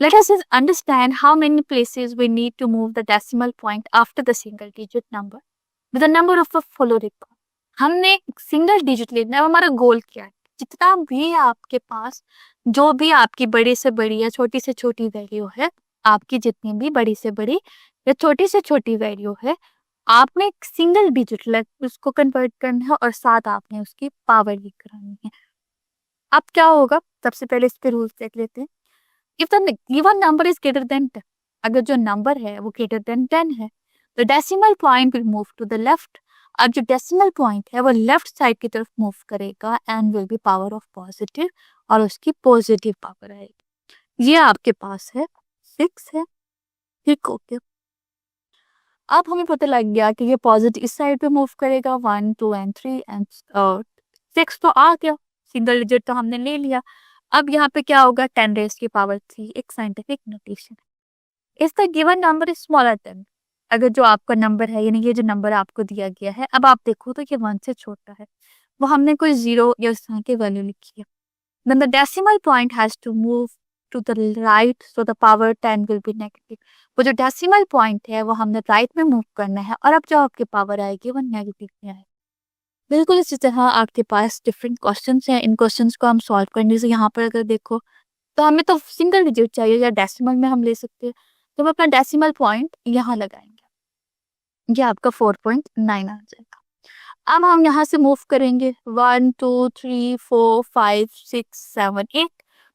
Let us understand how many places we need to move the decimal point after the single digit number with the number of the following. हमने सिंगल डिजिट लेना है, हमारा गोल क्या है? जितना भी आपके पास, जो भी आपकी बड़ी से बड़ी या छोटी से छोटी वैल्यू है, आपकी जितनी भी बड़ी से बड़ी या छोटी से छोटी वैल्यू है, आपने एक सिंगल डिजिट उसको कन्वर्ट करना है और साथ आपने उसकी पावर भी करानी है। अब क्या होगा, सबसे पहले इस पे रूल्स देख लेते हैं। If the given number is greater than 10, अगर जो नंबर है वो ग्रेटर देन 10 है, तो decimal point will move to the left. अब जो डेसिमल पॉइंट है वो लेफ्ट साइड की तरफ मूव करेगा and will be power of positive, और उसकी पॉजिटिव पावर आएगी। ये आपके पास है 6 है, ठीक ओके। अब हमें पता लग गया कि ये पॉजिटिव इस साइड पे मूव करेगा, 1 2 एंड 3 एंड 6 तो आ गया, सिंगल डिजिट तो हमने ले लिया। अब यहाँ पे क्या होगा, 10 रेज की पावर 3 एक साइंटिफिक नोटेशन है। इस the given number is smaller than, अगर जो आपका नंबर है यानी ये जो नंबर आपको दिया गया है, अब आप देखो तो ये 1 से छोटा है, वो हमने कोई 0 या उस तरह की वैल्यू लिखी है, then the decimal point has to move to the right so the power 10 will be negative। वो जो डेसिमल पॉइंट है वो हमने राइट में मूव करना है और अब जो आपकी पावर आएगी वो नेगेटिव में आएगी। बिल्कुल इसी तरह आपके पास डिफरेंट क्वेश्चंस हैं। इन क्वेश्चंस को हम सॉल्व करने से यहाँ पर अगर देखो तो हमें तो सिंगल डिजिट चाहिए या डेसिमल में हम ले सकते हैं, तो हम अपना डेसिमल पॉइंट यहाँ लगाएंगे, ये आपका 4.9 आ जाएगा। अब हम यहाँ से मूव करेंगे 1 2 3 4 5 6 7 8,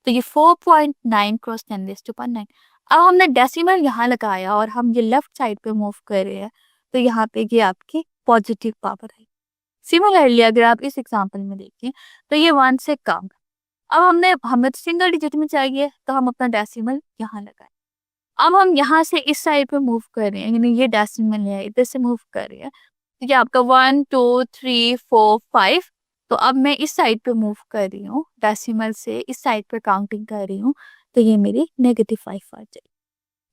तो ये 4.9 क्रॉस 10⁻⁹। अब हमने डेसिमल यहाँ लगाया और हम ये लेफ्ट साइड पे मूव कर रहे हैं, तो यहाँ पे ये आपकी पॉजिटिव पावर है। सिमिलरली अगर आप इस एग्जांपल में देखें तो ये 1 से कम। अब हमें तो सिंगल डिजिट में चाहिए, तो हम अपना डेसिमल यहाँ लगाए। अब हम यहाँ से इस साइड पे मूव कर रहे हैं, यानी ये डेसिमल है, इधर से मूव कर रहे हैं, तो ये आपका 1 2 3 4 5। तो अब मैं इस साइड पे मूव कर रही हूँ, डेसिमल से इस साइड पे काउंटिंग कर रही हूँ, तो ये मेरी -5 आ जाएगी।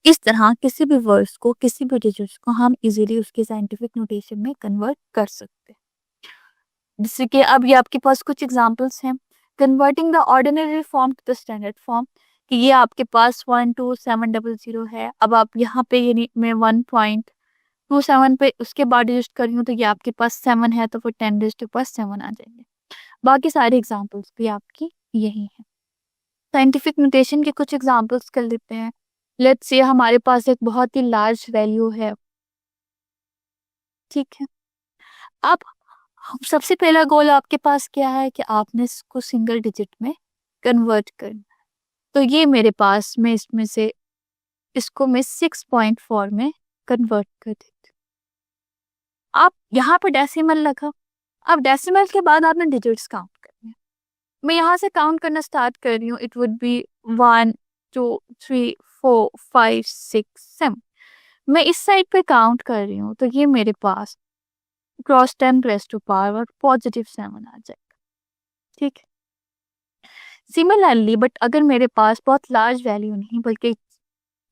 इस तरह किसी भी वर्ड्स को, किसी भी डिजिट्स को हम इजीली उसके साइंटिफिक नोटेशन में कन्वर्ट कर सकते हैं। जैसे कि अब ये आपके पास कुछ एग्जांपल्स हैं। Converting the ordinary form to the standard form, कि ये आपके पास 12700 है। अब आप यहाँ पे यानी मैं 1.27 पे उसके बाद डिजिट कर रही हूँ, तो ये आपके पास 7 है, तो फिर 10⁻7 आ जाएंगे। बाकी सारे एग्जांपल्स भी आपकी यही है। साइंटिफिक नोटेशन के कुछ एग्जांपल्स कर लेते हैं। लेट्स से हमारे पास एक बहुत ही लार्ज वैल्यू है, ठीक है। अब सबसे पहला गोल आपके पास क्या है कि आपने इसको सिंगल डिजिट में कन्वर्ट करना है। तो ये मेरे पास में इसमें से इसको मैं 6.4 में कन्वर्ट कर देती हूँ। आप यहाँ पर डेसिमल लगा, अब डेसिमल के बाद आपने डिजिट्स काउंट करने हैं। मैं यहाँ से काउंट करना स्टार्ट कर रही हूँ, इट वुड बी 1 2 3 4 5 6 7। मैं इस साइड पे काउंट कर रही हूँ, तो ये मेरे पास क्रॉस 10⁻⁴ +7 आ जाएगा, ठीक है। सिमिलरली बट अगर मेरे पास बहुत लार्ज वैल्यू नहीं बल्कि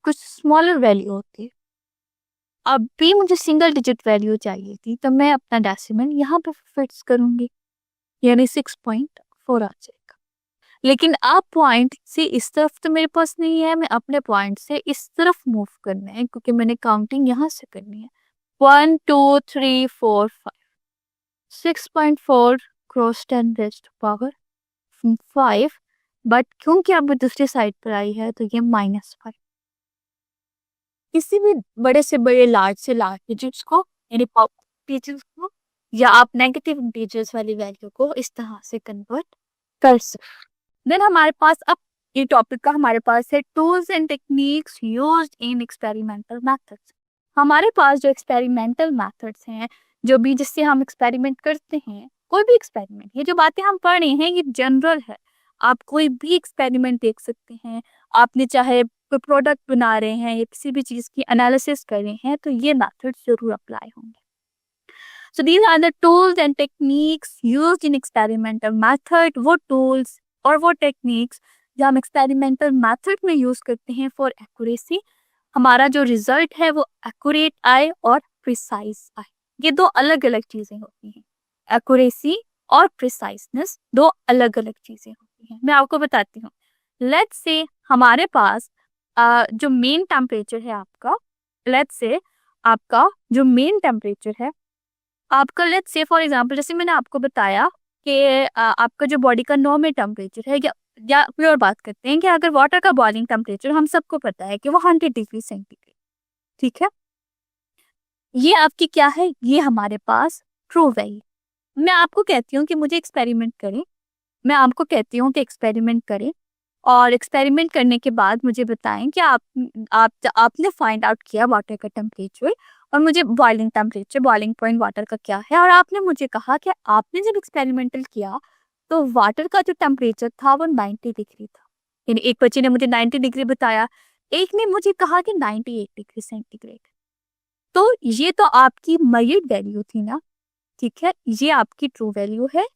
कुछ स्मॉलर वैल्यू होती है, अब भी मुझे सिंगल डिजिट वैल्यू चाहिए थी, तो मैं अपना डेसिमल यहाँ पे फिक्स करूंगी, यानी 6.4 आ जाएगा। लेकिन अब पॉइंट से इस तरफ तो मेरे पास नहीं है, मैं अपने पॉइंट से इस तरफ मूव करना है क्योंकि मैंने काउंटिंग यहाँ से करनी है। 1 2 3 4 5 6.4 क्रॉस 10⁻⁵, बट क्योंकि अब दूसरी साइड पर आई है तो ये -5। किसी भी बड़े से बड़े लार्ज से लार्ज डिजिट्स को यानी पॉजिटिव इंटीजर्स को, या आप नेगेटिव इंटीजर्स वाली वैल्यू को इस तरह से कन्वर्ट कर सकते। देन हमारे पास अब ये टॉपिक का हमारे पास है tools and techniques used in experimental methods. हमारे पास जो एक्सपेरिमेंटल मेथड्स हैं, जो भी जिससे हम एक्सपेरिमेंट करते हैं, कोई भी एक्सपेरिमेंट, ये जो बातें हम पढ़ रहे हैं ये जनरल है, आप कोई भी एक्सपेरिमेंट देख सकते हैं। आपने चाहे कोई प्रोडक्ट बना रहे हैं या किसी भी चीज की एनालिसिस कर रहे हैं तो ये मेथड्स जरूर अप्लाई होंगे। So these are the tools and techniques used in experimental method। वो tools और वो techniques जो हम experimental method में use करते हैं for accuracy, हमारा जो result है वो accurate आए और precise आए। ये दो अलग अलग चीजें होती हैं, accuracy और preciseness दो अलग अलग चीजें होती हैं। मैं आपको बताती हूँ। Let's say हमारे पास जो मेन टेम्परेचर है आपका, लेट्स से आपका जो मेन टेम्परेचर है आपका, लेट्स से फॉर एग्जांपल, जैसे मैंने आपको बताया कि आपका जो बॉडी का नॉर्मल टेम्परेचर है, या प्योर बात करते हैं कि अगर वाटर का बॉइलिंग टेम्परेचर हम सबको पता है कि वो 100 डिग्री सेंटीग्रेड, ठीक है, ये आपकी क्या है, ये हमारे पास ट्रू वैल्यू। मैं आपको कहती हूँ कि मुझे एक्सपेरिमेंट करें, मैं आपको कहती हूँ कि एक्सपेरिमेंट करें और एक्सपेरिमेंट करने के बाद मुझे बताएं कि आपने फाइंड आउट किया वाटर का टेम्परेचर और मुझे boiling temperature, boiling point water का क्या है, और आपने मुझे कहा कि आपने जब एक्सपेरिमेंटल किया तो वाटर का जो टेम्परेचर था वो 90 डिग्री था। यानी एक बच्चे ने मुझे 90 डिग्री बताया, एक ने मुझे कहा कि 98 डिग्री सेंटीग्रेड। तो ये तो आपकी मेजर्ड वैल्यू थी ना, ठीक है, ये आपकी ट्रू वैल्यू है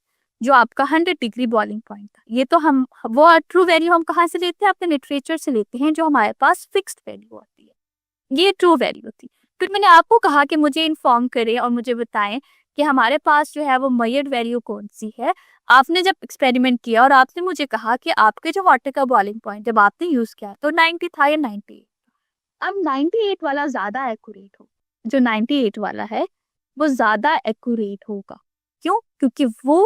जो आपका 100 डिग्री बॉइलिंग पॉइंट था। ये तो हम वो ट्रू वैल्यू हम कहाँ से लेते हैं, अपने लिटरेचर से लेते हैं, जो हमारे पास फिक्स्ड वैल्यू होती है। ये ट्रू वैल्यू थी। फिर मैंने आपको कहा कि मुझे इन्फॉर्म करें और मुझे बताएं कि हमारे पास जो है वो मेजर्ड वैल्यू कौन सी है। आपने जब एक्सपेरिमेंट किया और आपने मुझे कहा कि आपके जो वाटर का बॉइलिंग पॉइंट जब आपने यूज किया तो 90 था या 98। अब 98 वाला ज्यादा एक्यूरेट हो, जो 98 वाला है वो ज्यादा एक्यूरेट होगा। क्यों? क्योंकि वो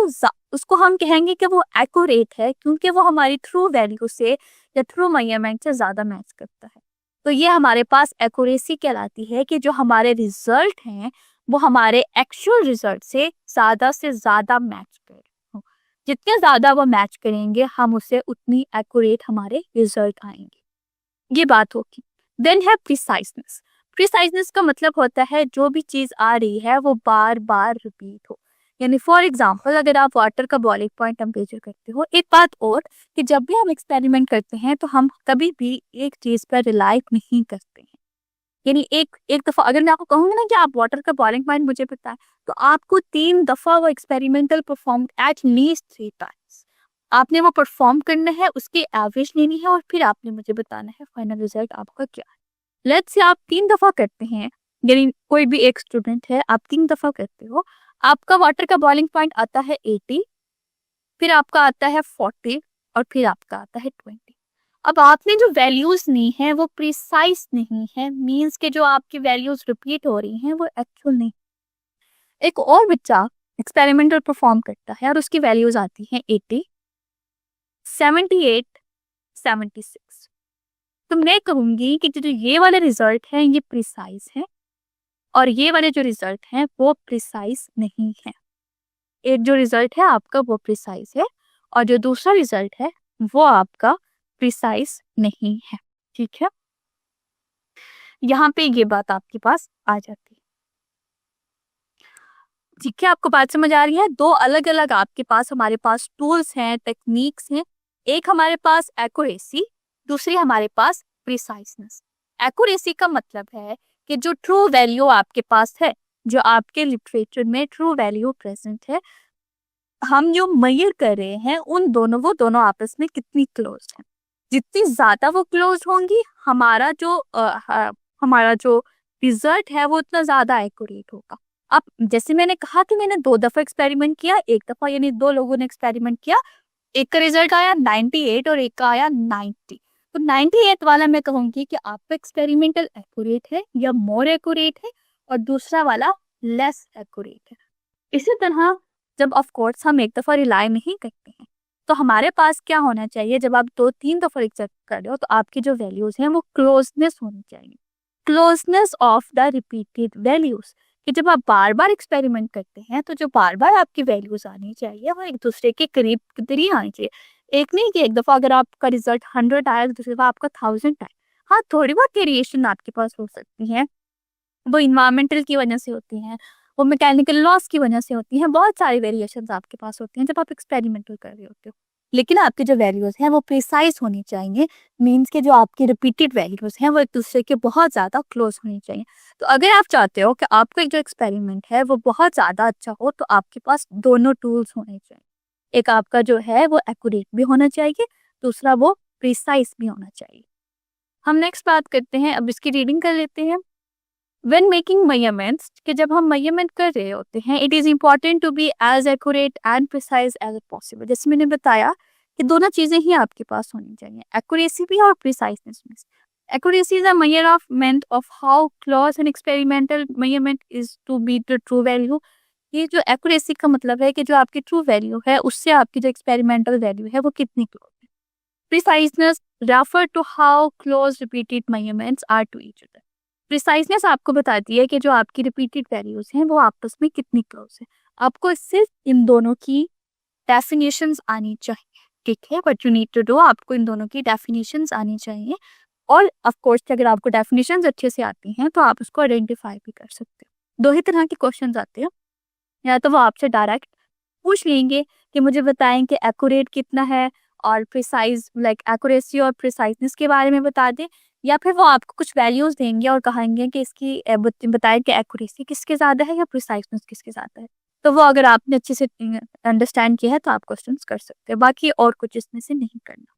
उसको हम कहेंगे कि वो एक्यूरेट है क्योंकि वो हमारी ट्रू वैल्यू से या ट्रू मेजरमेंट से ज्यादा मैच करता है। तो ये हमारे पास एक्यूरेसी कहलाती है कि जो हमारे रिजल्ट हैं वो हमारे एक्चुअल रिजल्ट से ज्यादा मैच कर हो। जितने ज्यादा वो मैच करेंगे हम उससे उतनी एक्यूरेट हमारे रिजल्ट आएंगे, ये बात होगी। देन है प्रिसाइजनेस। प्रिसाइजनेस का मतलब होता है जो भी चीज आ रही है वो बार बार रिपीट हो। यानी फॉर एग्जांपल अगर आप वाटर का बॉइलिंग पॉइंट टेम्परेचर करते हो, एक बात और कि जब भी हम एक्सपेरिमेंट करते हैं तो हम कभी भी एक चीज पर रिलाई नहीं करते हैं। यानी एक दफा अगर मैं आपको कहूंगी ना कि आप वाटर का बॉइलिंग पॉइंट मुझे बताएं, तो आपको 3 दफा वो experimental perform at least 3 times आपने वो परफॉर्म करना है, उसकी एवरेज लेनी है और फिर आपने मुझे बताना है फाइनल रिजल्ट आपका क्या है। लेट्स से आप 3 दफा करते हैं, यानी कोई भी एक स्टूडेंट है, आप 3 दफा करते हो, आपका वाटर का बॉइलिंग पॉइंट आता है 80, फिर आपका आता है 40 और फिर आपका आता है 20। अब आपने जो वैल्यूज ली हैं वो प्रिसाइज नहीं है, मींस के जो आपकी वैल्यूज रिपीट हो रही हैं वो एक्चुअल नहीं। एक और बच्चा एक्सपेरिमेंटल परफॉर्म करता है और उसकी वैल्यूज आती हैं 80, 78, 76। तो मैं कहूंगी कि जो ये वाले रिजल्ट हैं ये प्रिसाइज है और ये वाले जो रिजल्ट हैं वो प्रिसाइज नहीं है। एक जो रिजल्ट है आपका वो प्रिसाइज है और जो दूसरा रिजल्ट है वो आपका प्रिसाइज नहीं है, ठीक है। यहाँ पे ये बात आपके पास आ जाती है, ठीक है। आपको बात समझ आ रही है? दो अलग अलग आपके पास हमारे पास टूल्स हैं, टेक्निक्स हैं। एक हमारे पास एक्यूरेसी, दूसरी हमारे पास प्रिसाइजनेस। एक्यूरेसी का मतलब है कि जो ट्रू वैल्यू आपके पास है, जो आपके लिटरेचर में ट्रू वैल्यू प्रेजेंट है, हम जो मेजर कर रहे हैं वो दोनों आपस में कितनी क्लोज है। जितनी ज्यादा वो क्लोज होंगी हमारा जो रिजल्ट है वो उतना ज्यादा एक्यूरेट होगा। अब जैसे मैंने कहा कि मैंने 2 दफा एक्सपेरिमेंट किया, एक दफा यानी 2 लोगों ने एक्सपेरिमेंट किया, एक का रिजल्ट आया 98 और एक का आया 90। तो 98 वाला मैं कहूंगी कि आपका एक्सपेरिमेंटल एक्यूरेट है या मोर एक्यूरेट है और दूसरा वाला लेस एक्यूरेट है। इसी तरह जब ऑफ कोर्स हम एक दफा रिलाई नहीं करते हैं तो हमारे पास क्या होना चाहिए, जब आप 2-3 दफा रिचेक कर रहे हो तो आपकी जो वैल्यूज हैं वो क्लोजनेस होनी चाहिए, closeness of the repeated values. कि जब आप बार बार एक्सपेरिमेंट करते हैं तो जो बार बार आपकी वैल्यूज आनी चाहिए वो एक दूसरे के करीब कितनी आनी चाहिए। एक नहीं कि एक दफा अगर आपका रिजल्ट 100 आया, दूसरी दफा आपका 1000 आया। हाँ, थोड़ी बहुत वेरिएशन आपके पास हो सकती है, वो इन्वायरमेंटल की वजह से होती हैं, वो मैकेनिकल लॉस की वजह से होती हैं, बहुत सारी वेरिएशंस आपके पास होती हैं जब आप एक्सपेरिमेंटल कर रहे होते हो। लेकिन आपके जो वैल्यूज हैं वो प्रिसाइज होनी चाहिए। मीन्स के जो आपकी रिपीटेड वैल्यूज हैं वो एक दूसरे के बहुत ज़्यादा क्लोज होनी चाहिए। तो अगर आप चाहते हो कि आपका एक जो एक्सपेरिमेंट है वो बहुत ज़्यादा अच्छा हो तो आपके पास दोनों टूल्स होने चाहिए। एक आपका जो है वो एक्यूरेट भी होना चाहिए, दूसरा वो प्रिसाइज भी होना चाहिए। हम नेक्स्ट बात करते हैं, अब इसकी रीडिंग कर लेते हैं। When making measurements, कि जब हम measurement कर रहे होते हैं, it is important to be as accurate and precise as possible। जैसे मैंने बताया कि दोनों चीजें ही आपके पास होनी चाहिए, accuracy भी और preciseness भी। Accuracy is a measurement of how close an experimental measurement is to be the true value। ये जो accuracy का मतलब है कि जो आपकी true value है उससे आपकी जो experimental value है वो कितनी close है। Preciseness refer to how close repeated measurements are to each other। प्रिसाइजनेस आपको बताती है कि जो आपकी रिपीटेड वैल्यूज हैं वो आपस में कितनी क्लोज है। आपको सिर्फ इन दोनों की डेफिनेशंस आनी चाहिए, ठीक है। What you need to do, आपको इन दोनों की डेफिनेशंस आनी चाहिए। और ऑफ कोर्स अगर आपको डेफिनेशंस अच्छे से आती हैं तो आप उसको आइडेंटिफाई भी कर सकते हो। दो ही तरह के क्वेश्चंस आते हैं, या तो वो आपसे डायरेक्ट पूछ लेंगे कि मुझे बताएं कि एक्यूरेट कितना है और प्रिसाइज लाइक एक्यूरेसी और प्रिसाइजनेस के बारे में बता दें, या फिर वो आपको कुछ वैल्यूज देंगे और कहेंगे कि इसकी बताएं कि एक्यूरेसी किसके ज़्यादा है या प्रिसाइजनेस किसके ज़्यादा है। तो वो अगर आपने अच्छे से अंडरस्टैंड किया है तो आप क्वेश्चंस कर सकते हैं, बाकी और कुछ इसमें से नहीं करना।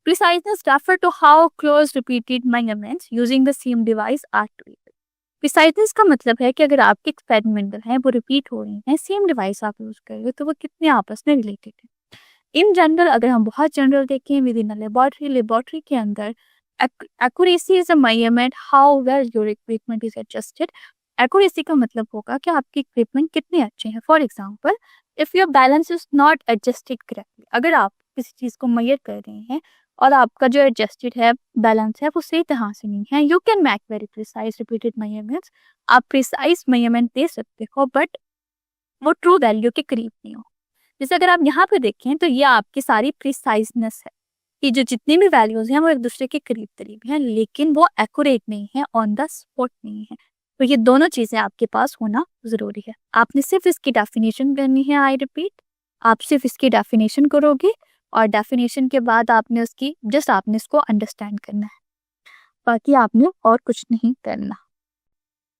Preciseness refer to how close repeated measurements using the same device are to each other। Preciseness का मतलब है कि अगर आपके एक्सपेरिमेंटल हैं वो रिपीट हो रही हैं, सेम डिवाइस आप यूज कर रहे हो, तो वो कितने आपस में रिलेटेड है। इन जनरल अगर हम बहुत जनरल देखें, विद इन लेबोरेटरी के अंदर accuracy is a measurement how well your equipment is adjusted. Accuracy का मतलब होगा कि आपके इक्विपमेंट कितने अच्छे हैं। For example, if your balance is not adjusted correctly, अगर आप किसी चीज को मेजर कर रहे हैं और आपका जो एडजस्टेड है बैलेंस है वो सही तरह से नहीं है, you can make very precise repeated measurements. आप प्रिसाइज मेजरमेंट दे सकते हो बट वो ट्रू वैल्यू के करीब नहीं हो। जैसे अगर आप यहाँ पे देखें तो ये आपकी सारी प्रिसाइजनेस है कि जो जितनी भी वैल्यूज हैं वो एक दूसरे के करीब हैं, लेकिन वो एक्यूरेट नहीं है, ऑन द स्पॉट नहीं है। तो ये दोनों चीजें आपके पास होना जरूरी है। आपने सिर्फ इसकी डेफिनेशन करनी है, आई रिपीट, आप सिर्फ इसकी डेफिनेशन करोगे और डेफिनेशन के बाद आपने उसकी आपने इसको अंडरस्टैंड करना है, बाकी आपने और कुछ नहीं करना।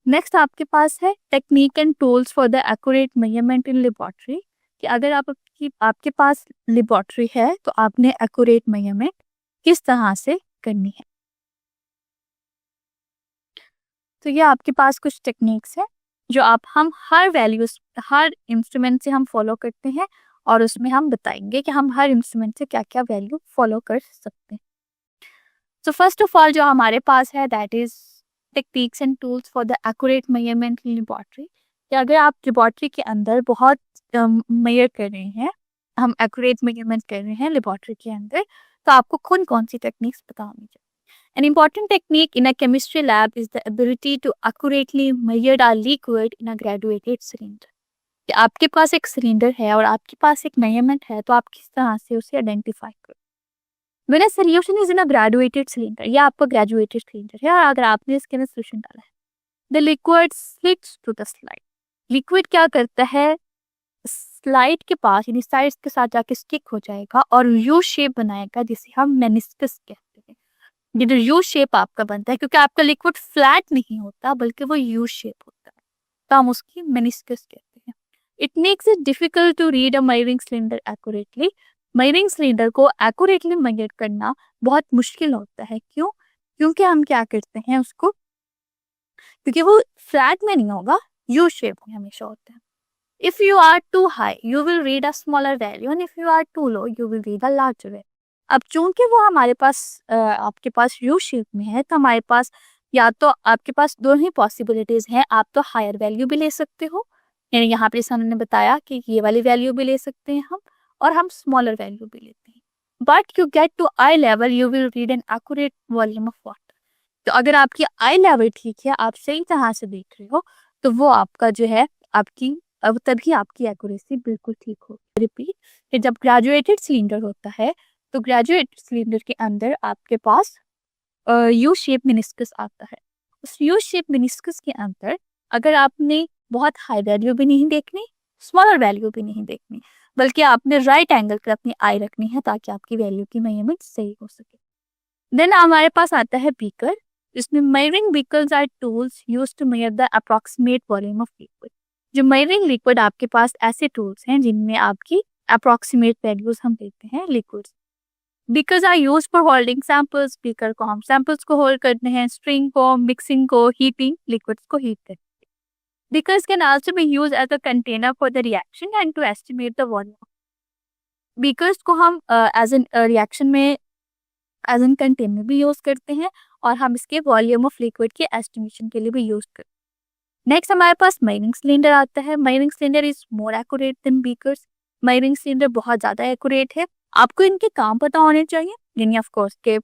नेक्स्ट आपके पास है technique and tools for the accurate measurement in laboratory. कि अगर आपके पास लेबोरेटरी है तो आपने एक्यूरेट मेजरमेंट किस तरह से करनी है। तो ये आपके पास कुछ टेक्निक्स है जो हम हर इंस्ट्रूमेंट से हम फॉलो करते हैं और उसमें हम बताएंगे कि हम हर इंस्ट्रूमेंट से क्या क्या वैल्यू फॉलो कर सकते हैं। सो फर्स्ट ऑफ ऑल जो हमारे पास है that is techniques and tools for the accurate measurement in laboratory. कि अगर आप लेबोरेटरी के अंदर बहुत मेजर कर रहे हैं, हम एक्यूरेट मेजरमेंट कर रहे हैं लेबोरेटरी के अंदर, तो आपको कौन सी टेक्निक्स पता होनी चाहिए। An important technique in a chemistry lab is the ability to accurately measure a liquid in a graduated cylinder। कि आपके पास एक सिलेंडर है और आपके पास एक मेजरमेंट है, तो आप किस तरह से उसे आइडेंटिफाई करो। When a solution is in a graduated cylinder, या आपका ग्रेजुएटेड सिलेंडर है और अगर आपने इसके अंदर सोल्यूशन डाला है, the liquid slips to the slide। Liquid क्या करता है, स्लाइड के पास यानी साइड्स के साथ जाके स्टिक हो जाएगा और यू शेप बनाएगा जिसे हम मेनिस्कस कहते हैं। ये जो यू शेप आपका बनता है, क्योंकि आपका लिक्विड फ्लैट नहीं होता बल्कि वो यू शेप होता है, तो हम उसकी मेनिस्कस कहते हैं। It makes it difficult to read a measuring cylinder accurately. Measuring cylinder को एक्यूरेटली मेजर करना बहुत मुश्किल होता है। क्यों? क्योंकि हम क्या करते हैं उसको, क्योंकि वो फ्लैट में नहीं होगा, यू शेप में हमेशा होता है। If you are too high, you will read a smaller value, and if you are too low, you will read a larger value। अब चूंकि वो हमारे पास आपके पास यू शेप में है, तो हमारे पास या तो आपके पास दो ही पॉसिबिलिटीज हैं। आप तो हायर वैल्यू भी ले सकते हो, यानी यहाँ पे ने बताया कि ये वाली वैल्यू भी ले सकते हैं हम, और हम स्मॉलर वैल्यू भी लेते हैं। But you get to eye level, you will read an accurate volume of water. तो अगर आपकी आई लेवल ठीक है, आप सही तरह से देख रहे हो, तो वो आपका जो है आपकी अब तभी आपकी एक्यूरेसी बिल्कुल ठीक हो। रिपीट, कि जब ग्रेजुएटेड सिलेंडर होता है तो ग्रेजुएटेड सिलेंडर के अंदर आपके पास यू शेप मिनिस्कस आता है। उस यू शेप मिनिस्कस के अंदर अगर आपने बहुत हाई वैल्यू भी नहीं देखनी, स्मॉलर वैल्यू भी नहीं देखनी, बल्कि आपने राइट एंगल पर अपनी आई रखनी है ताकि आपकी वैल्यू की मेजरमेंट सही हो सके। देन हमारे पास आता है बीकर, जिसमें measuring beakers are tools used to measure the approximate volume of liquid. जो मेजरिंग लिक्विड आपके पास ऐसे टूल्स हैं जिनमें आपकी अप्रॉक्सीमेट वैल्यूज हम देते हैं liquids. Beakers are use for holding samples, beaker को हम सैंपल्स को होल्ड करते हैं, स्ट्रिंग को, मिक्सिंग को, हीटिंग, लिक्विड्स को हीट करते हैं। Beakers can also be used as a container for the reaction and to estimate the volume. Beakers को हम एज एन रिएक्शन में एज एन कंटेनर भी यूज करते हैं और हम इसके वॉल्यूम ऑफ लिक्विड के एस्टिमेशन के लिए भी यूज करते हैं। नेक्स्ट हमारे पास मेजरिंग सिलेंडर आता है। Measuring cylinder is more accurate then beakers. Measuring cylinder बहुत ज्यादा एक्यूरेट है। आपको इनके काम पता होने चाहिए, यानी ऑफ कोर्स के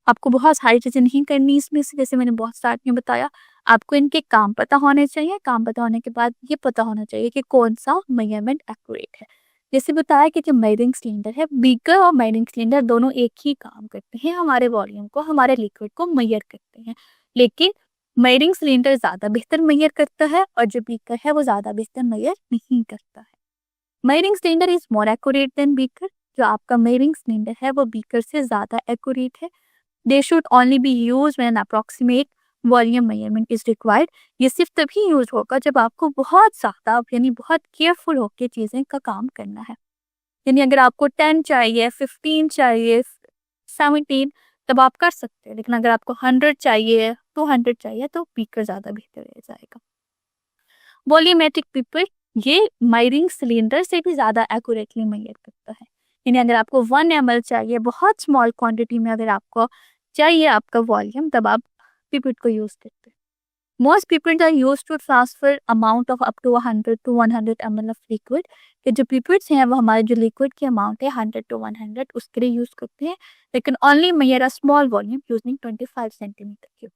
आपको बहुत सारी चीजें नहीं करनी इसमें से, जैसे मैंने बहुत स्टार्ट में बताया, आपको इनके काम पता होने चाहिए। काम पता होने के बाद ये पता होना चाहिए कि कौन सा मेजरमेंट एक्यूरेट है। जैसे बताया कि जो मेजरिंग सिलेंडर है, बीकर और मेजरिंग सिलेंडर दोनों एक ही काम करते हैं, हमारे वॉल्यूम को, हमारे लिक्विड को मेजर करते हैं, लेकिन मेजरिंग सिलेंडर ज्यादा बेहतर मेजर करता है और जो बीकर है वो ज्यादा बेहतर मेजर नहीं करता है। Measuring cylinder is more accurate then beaker. जो आपका मेजरिंग सिलेंडर है वो बीकर से ज्यादा एक्यूरेट है। They should only B use when approximate volume measurement is required. ये सिर्फ तभी यूज होगा जब आपको बहुत ज्यादा यानी बहुत केयरफुल होकर चीजें का काम करना है। यानी अगर आपको 10 चाहिए, 15 चाहिए, 17, तब आप कर सकते हैं, लेकिन अगर आपको 100 चाहिए, 200 चाहिए, तो बीकर ज्यादा बेहतर रह जाएगा। वॉल्यूमेट्रिक बीकर ये मेजरिंग सिलेंडर से भी ज्यादा एक्यूरेटली मेजर करता है। यानी अगर आपको 1 ml चाहिए, बहुत स्मॉल क्वांटिटी में अगर आपको चाहिए आपका वॉल्यूम, तब आप पिपेट को यूज करते हैं। Most pipettes are used to transfer amount of up to 100 to 100 ml of liquid. कि जो पिपेट्स हैं वो हमारे जो लिक्विड की अमाउंट है 100 to 100 उसके लिए यूज करते हैं, लेकिन only measure a small volume using 25 centimetre cube.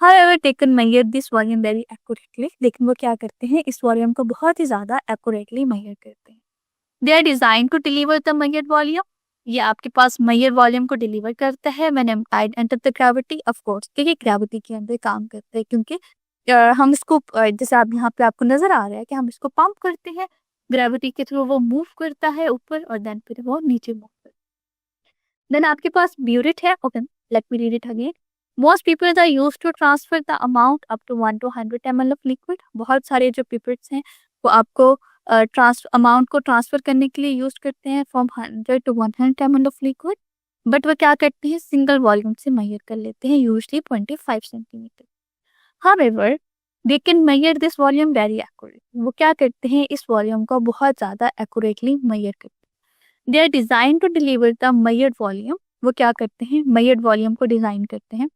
However, they can measure this volume very accurately। लेकिन वो क्या करते हैं, इस वॉल्यूम को बहुत ही ज्यादा एक्यूरेटली मेजर करते हैं। They are designed to deliver the measured volume। ये आपके पास मेजर वॉल्यूम को डिलीवर करता है when applied under the gravity, of course, क्योंकि ग्रेविटी के अंदर काम करता है, क्योंकि हम इसको जैसे आप यहाँ पे आपको नजर आ रहा है कि हम इसको पंप करते हैं, ग्रेविटी के थ्रू वो मूव करता है ऊपर और देन फिर वो नीचे मूव करता है। देन आपके पास ब्यूरेट है। Okay, let me read it again. Most pipettes are used to transfer the amount up to 1 to 100 ml of liquid. बहुत सारे जो पिपेट्स हैं वो आपको अमाउंट को ट्रांसफर करने के लिए यूज करते हैं from 100 to 100 ml of liquid, but वो क्या करते हैं, सिंगल वॉल्यूम से मेजर कर लेते हैं, usually 25 centimetre. However they can measure this volume very accurate. वो क्या करते हैं, इस वॉल्यूम को बहुत ज्यादा एक्यूरेटली मेजर करते हैं। They are design to deliver the measured volume. वो क्या करते हैं, मेजर्ड वॉल्यूम को डिजाइन करते हैं,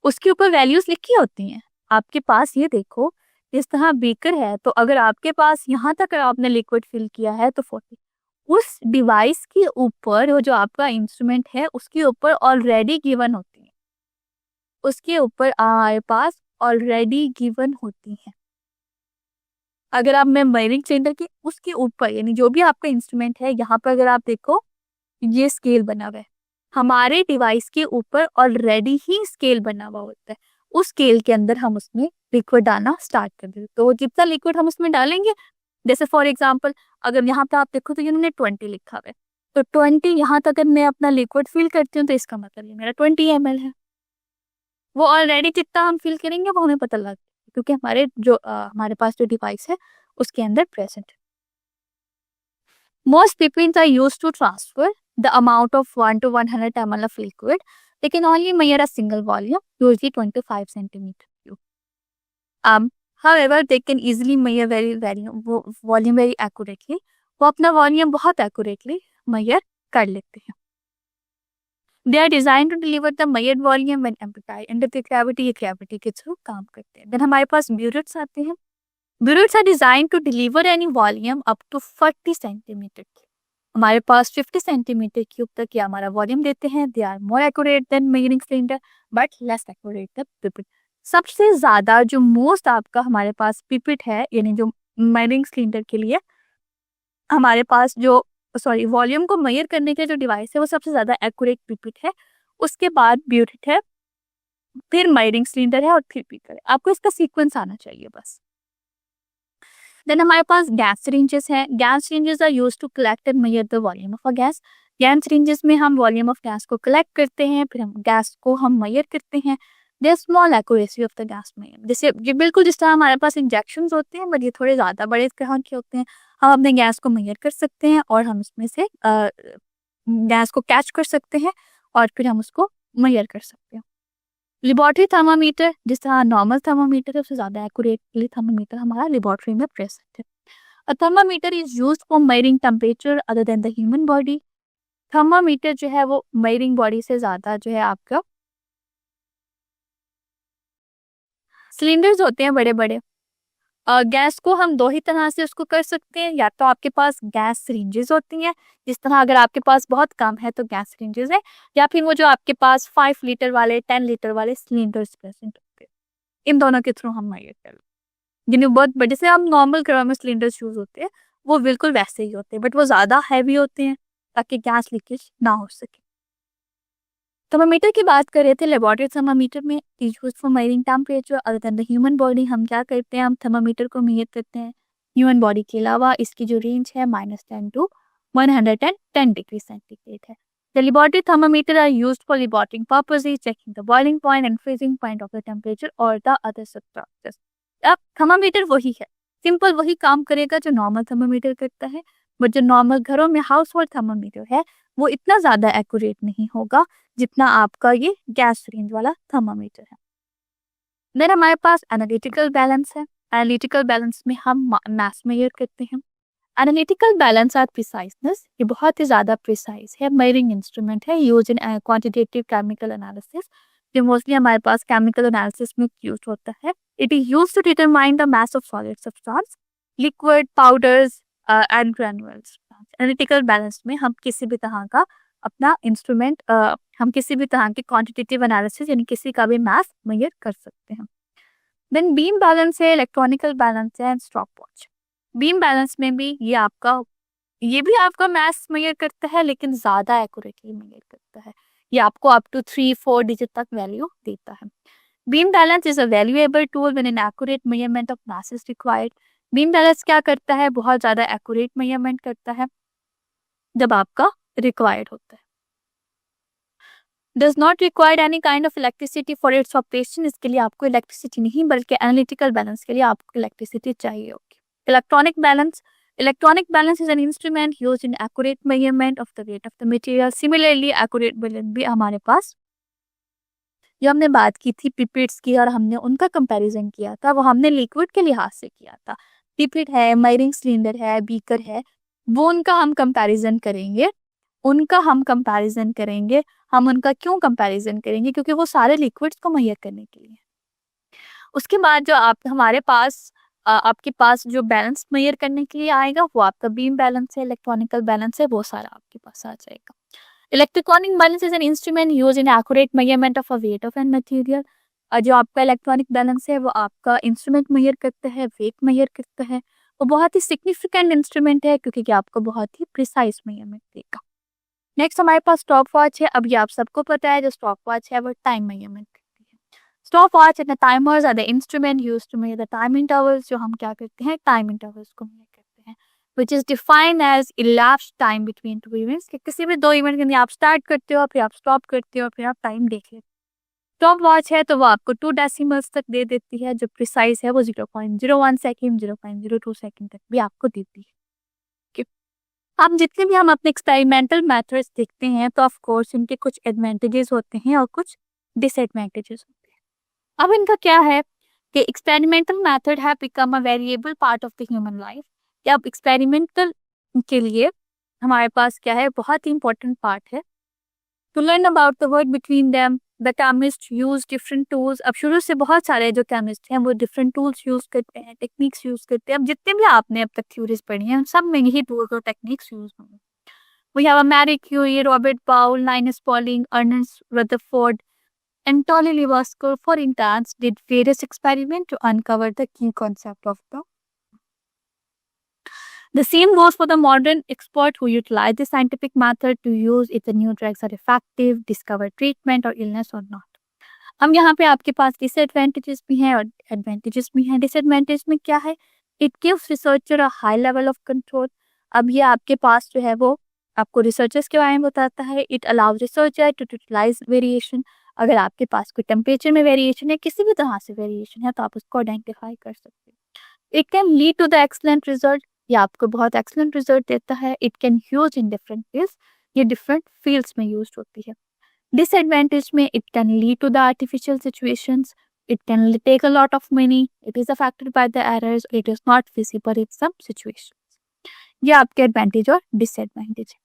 उसके ऊपर वैल्यूज लिखी होती हैं आपके पास। ये देखो, इस तरह बीकर है, तो अगर आपके पास यहाँ तक आपने लिक्विड फिल किया है तो 40, उस डिवाइस के ऊपर वो जो आपका इंस्ट्रूमेंट है उसके ऊपर ऑलरेडी गिवन होती है, उसके ऊपर हमारे पास ऑलरेडी गिवन होती है। अगर आप मैं मेजरिंग सिलेंडर के उसके ऊपर, यानी जो भी आपका इंस्ट्रूमेंट है, यहाँ पर अगर आप देखो ये स्केल बना हुआ है, हमारे डिवाइस के ऊपर ऑलरेडी ही स्केल बना हुआ होता है। उस स्केल के अंदर हम उसमें लिक्विड डालना स्टार्ट कर देते, तो जितना लिक्विड हम उसमें डालेंगे, जैसे फॉर एग्जांपल अगर यहाँ पे आप देखो तो इन्होंने 20 लिखा हुआ है, तो 20 यहाँ तक अगर मैं अपना लिक्विड फिल करती हूँ तो इसका मतलब ये मेरा 20 ml है। वो ऑलरेडी जितना हम फिल करेंगे वो हमें पता लग जाएगा, क्योंकि हमारे पास जो डिवाइस है उसके अंदर प्रेजेंट है। Most pipettes are used to transfer the amount of 1 to 100 ml of liquid, they can only measure a single volume, usually 25 centimeter cube. However, they can easily measure volume very accurately। वो अपना volume बहुत accurately measure कर लेते हैं। They are designed to deliver the measured volume when amplified under the gravity। ये gravity के through काम करते हैं। Then हमारे पास ब्यूरेट्स आते हैं। Burets are designed to deliver any volume up to 40 centimeter cube। हमारे पास 50 सेंटीमीटर क्यूब तक ये हमारा वॉल्यूम देते हैं। They are more accurate than measuring cylinder but less accurate the pipette. सबसे ज़्यादा जो मोस्ट आपका हमारे पास पिपेट है, यानी जो मेजरिंग सिलेंडर के लिए हमारे पास जो वॉल्यूम को मेजर करने के जो डिवाइस है वो सबसे ज़्यादा एक्यूरेट पिपेट है। उसके बाद ब्यूटेट है, फिर मेजरिंग सिलेंडर है और फिर बीकर है। आपको इसका सीक्वेंस आना चाहिए बस। देन हमारे पास गैस सिरिंजेस हैं। Gas syringes are used to collect and measure the volume of a gas. Gas syringes में हम वॉल्यूम ऑफ गैस को कलेक्ट करते हैं, फिर हम गैस को हम मेजर करते हैं। There small accuracy of the gas measure, जैसे ये बिल्कुल जिस तरह हमारे पास इंजेक्शंस होते हैं बट ये थोड़े ज़्यादा बड़े तरह के होते हैं। हम अपने गैस को मेजर कर सकते हैं और हम उसमें से गैस को कैच कर सकते हैं और फिर हम उसको मेजर कर सकते हैं। लेबोरेटरी थर्मामीटर, जिस तरह नॉर्मल थर्मामीटर है उससे ज़्यादा एक्यूरेटली थर्मामीटर हमारा लेबोरेटरी में प्रेजेंट है। A thermometer is used for measuring temperature other than the human body. Thermometer जो है वो मेजरिंग बॉडी से ज़्यादा जो है आपका सिलेंडर्स होते हैं बड़े बड़े। गैस को हम दो ही तरह से उसको कर सकते हैं, या तो आपके पास गैस सिरिंजेस होती हैं, जिस तरह अगर आपके पास बहुत कम है तो गैस सिरिंजेस है, या फिर वो जो आपके पास 5 लीटर वाले 10 लीटर वाले सिलेंडर्स प्रेजेंट होते हैं। इन दोनों के थ्रू हम मेजर कर, जिन्हें बहुत बड़े से हम नॉर्मल घरों में सिलेंडर्स यूज होते हैं वो बिल्कुल वैसे ही होते हैं, बट वो ज़्यादा हैवी होते हैं ताकि गैस लीकेज ना हो सके। थर्मामीटर की बात कर रहे थे, लेबोरेटरी थर्मामीटर में use for measuring temperature other than the human body. हम क्या करते हैं, हम थर्मामीटर को मेजर करते हैं ह्यूमन बॉडी के अलावा। इसकी जो रेंज है -10 to 110 डिग्री सेंटीग्रेड है। The laboratory thermometer are used for laboratory purposes, checking the boiling point and freezing point of the temperature और द अदर सब्सटेंसेस। अब थर्मामीटर वही है, सिंपल वही काम करेगा जो नॉर्मल थर्मामीटर करता है, बट जो नॉर्मल घरों में हाउस होल्ड थर्मामीटर है वो इतना ज़्यादा एक्यूरेट नहीं होगा जितना आपका ये गैस सिरिंज वाला थर्मामीटर है। देन हमारे पास एनालिटिकल बैलेंस है। एनालिटिकल बैलेंस में हम मास मेजर करते हैं। एनालिटिकल बैलेंस आर प्रिसाइजनेस, ये बहुत ही ज़्यादा प्रिसाइज है, मेजरिंग इंस्ट्रूमेंट है use in quantitative chemical analysis, जो मोस्टली हमारे पास केमिकल एनालिसिस में यूज होता है। It is use to determine the mass of solid substance, liquid, powders and granules. Analytical balance में हम किसी भी तरह का अपना इंस्ट्रूमेंट हम किसी भी तरह के क्वांटिटेटिव एनालिसिस यानी किसी का भी मास मेजर कर सकते हैं। देन बीम बैलेंस है, इलेक्ट्रॉनिकल बैलेंस है and stop watch. Beam balance में भी ये भी आपका मास मेजर करता है लेकिन ज़्यादा एक्यूरेटली मेजर करता है। ये आपको अप टू 3-4 डिजिट तक वैल्यू देता है। Beam balance is a valuable tool when an accurate measurement of mass is required. Beam balance क्या करता है, बहुत ज़्यादा एक्यूरेट मेजरमेंट करता है जब आपका रिक्वायर्ड होता है। Does not required any kind of electricity for its operation, इसके लिए आपको इलेक्ट्रिसिटी नहीं बल्कि एनालिटिकल बैलेंस के लिए आपको इलेक्ट्रिसिटी चाहिए होगी। Electronic balance is an instrument used in accurate measurement of the weight of the material. Similarly accurate balance भी हमारे पास, जो हमने बात की थी पिपेट्स की और हमने उनका कंपैरिजन किया था, वो हमने लिक्विड के लिहाज से किया था। पिपेट है, मेजरिंग सिलेंडर है, बीकर है, वो उनका हम कंपैरिजन करेंगे। हम उनका क्यों कंपैरिजन करेंगे, क्योंकि वो सारे लिक्विड्स को मेजर करने के लिए। उसके बाद जो आपके पास जो बैलेंस मेजर करने के लिए आएगा वो आपका बीम बैलेंस है, इलेक्ट्रॉनिकल बैलेंस है, वो सारा आपके पास आ जाएगा। Electronic balance is an instrument use in accurate measurement of a weight of an material. जो आपका इलेक्ट्रॉनिक बैलेंस है वो आपका इंस्ट्रूमेंट मेजर करता है, वेट मेजर करता है। वो बहुत ही सिग्निफिकेंट इंस्ट्रूमेंट है क्योंकि आपको बहुत ही प्रिसाइज मेजरमेंट देगा। नेक्स्ट हमारे पास स्टॉप वॉच है। अब ये आप सबको पता है, जो स्टॉप वॉच है वो टाइम मेजरमेंट करती है। Stopwatch and the timers are the instrument used to measure the time intervals, जो हम क्या करते हैं, टाइम इंटरवल्स को मेजर करते हैं, which is defined as elapsed time between two events, कि किसी भी दो इवेंट के लिए आप स्टार्ट करते हो, फिर आप स्टॉप करते हो, फिर आप टाइम देख लेते हो। स्टॉप वॉच है तो वो आपको 2 डेसिमल्स तक दे देती है, जो प्रिसाइज है वो 0.01 सेकेंड, 0.02 सेकेंड तक भी आपको देती है। अब जितने भी हम अपने एक्सपेरिमेंटल मेथड्स देखते हैं तो ऑफ कोर्स इनके कुछ एडवांटेजेस होते हैं और कुछ डिसएडवांटेजेस होते हैं। अब इनका क्या है कि एक्सपेरिमेंटल मेथड है become a variable part of the human life. या अब एक्सपेरिमेंटल के लिए हमारे पास क्या है, बहुत ही इंपॉर्टेंट पार्ट है। To learn about the work between them the chemist use different tools. अब शुरू से बहुत सारे जो केमिस्ट हैं वो डिफरेंट टूल्स यूज करते हैं, टेक्निक्स यूज करते हैं। अब जितने भी आपने अब तक थ्योरीज पढ़ी हैं उन सब में यही टूल्स और टेक्निक्स यूज होंगे। We have a Marie Curie, Robert Bowl, Linus Pauling, Ernest Rutherford, and Tolly Levasco, for instance, did various experiments to uncover the key concept of the same goes for the modern expert who utilize the scientific method to use if the new drugs are effective, discover treatment or illness or not. अब यहाँ पे आपके पास disadvantages भी हैं और advantages भी हैं। Disadvantage में क्या है? It gives researcher a high level of control. अब ये आपके पास जो है वो आपको रिसर्चर्स के बारे में बताता है। It allows researcher to utilize variation. अगर आपके पास कोई टेम्परेचर में वेरिएशन है, किसी भी तरह से वेरिएशन है, तो आप उसको आइडेंटिफाई कर सकते हैं। It can lead to the excellent result. ये आपको बहुत एक्सलेंट रिजल्ट देता है। It can use in different fields. ये डिफरेंट फील्ड्स में यूज होती है। डिसएडवांटेज में it can lead to the artificial situations, it can take a lot of money, it is affected by the errors, it is not feasible in some situations. ये आपके advantage और disadvantage है।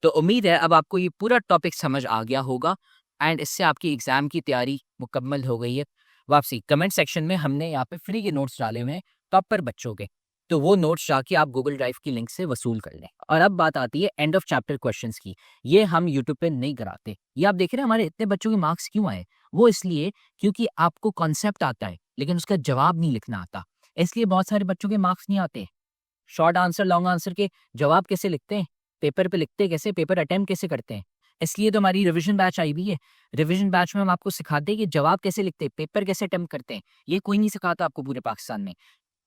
तो उम्मीद है अब आपको ये पूरा टॉपिक समझ आ गया होगा एंड इससे आपकी एग्जाम की तैयारी मुकम्मल हो गई है। वापसी कमेंट सेक्शन में हमने यहाँ पे फ्री के नोट्स डाले हुए हैं टॉपर बच्चों के, तो वो नोट्स जाके आप गूगल ड्राइव की लिंक से वसूल कर लें। और अब बात आती है एंड ऑफ चैप्टर क्वेश्चंस की। ये हम यूट्यूब पे नहीं कराते। ये आप देख रहे हैं हमारे इतने बच्चों के मार्क्स क्यों आए? वो इसलिए क्योंकि आपको कॉन्सेप्ट आता है लेकिन उसका जवाब नहीं लिखना आता, इसलिए बहुत सारे बच्चों के मार्क्स नहीं आते। शॉर्ट आंसर लॉन्ग आंसर के जवाब कैसे लिखते हैं, पेपर पे लिखते कैसे, पेपर अटेम्प्ट कैसे करते हैं। इसलिए तो हमारी रिवीजन बैच आई हुई है। रिवीजन बैच में हम आपको सिखाते हैं कि जवाब कैसे लिखते हैं, पेपर कैसे अटेम्प्ट करते हैं। ये कोई नहीं सिखाता आपको पूरे पाकिस्तान में।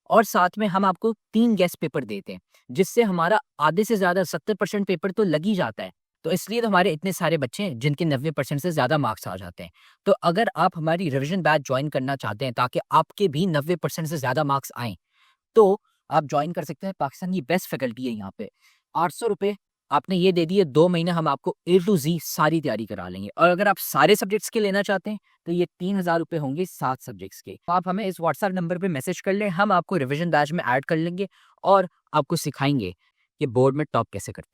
और साथ में हम आपको 3 गेस्ट पेपर देते हैं जिससे हमारा आधे से ज़्यादा 70% पेपर तो लग ही जाता है। तो इसलिए तो हमारे इतने सारे बच्चे हैं जिनके 90% से ज़्यादा मार्क्स आ जाते हैं। तो अगर आप हमारी रिवीजन बैच ज्वाइन करना चाहते हैं ताकि आपके भी 90% से ज़्यादा मार्क्स आएँ, तो आप ज्वाइन कर सकते हैं। पाकिस्तान की बेस्ट फैकल्टी है यहाँ पे। 800 रुपये आपने ये दे दिए, 2 महीने हम आपको A to Z सारी तैयारी करा लेंगे। और अगर आप सारे सब्जेक्ट्स के लेना चाहते हैं तो ये 3000 रुपये होंगे 7 सब्जेक्ट्स के। तो आप हमें इस व्हाट्सएप नंबर पे मैसेज कर लें, हम आपको रिवीजन बैच में ऐड कर लेंगे और आपको सिखाएंगे कि बोर्ड में टॉप कैसे करते हैं।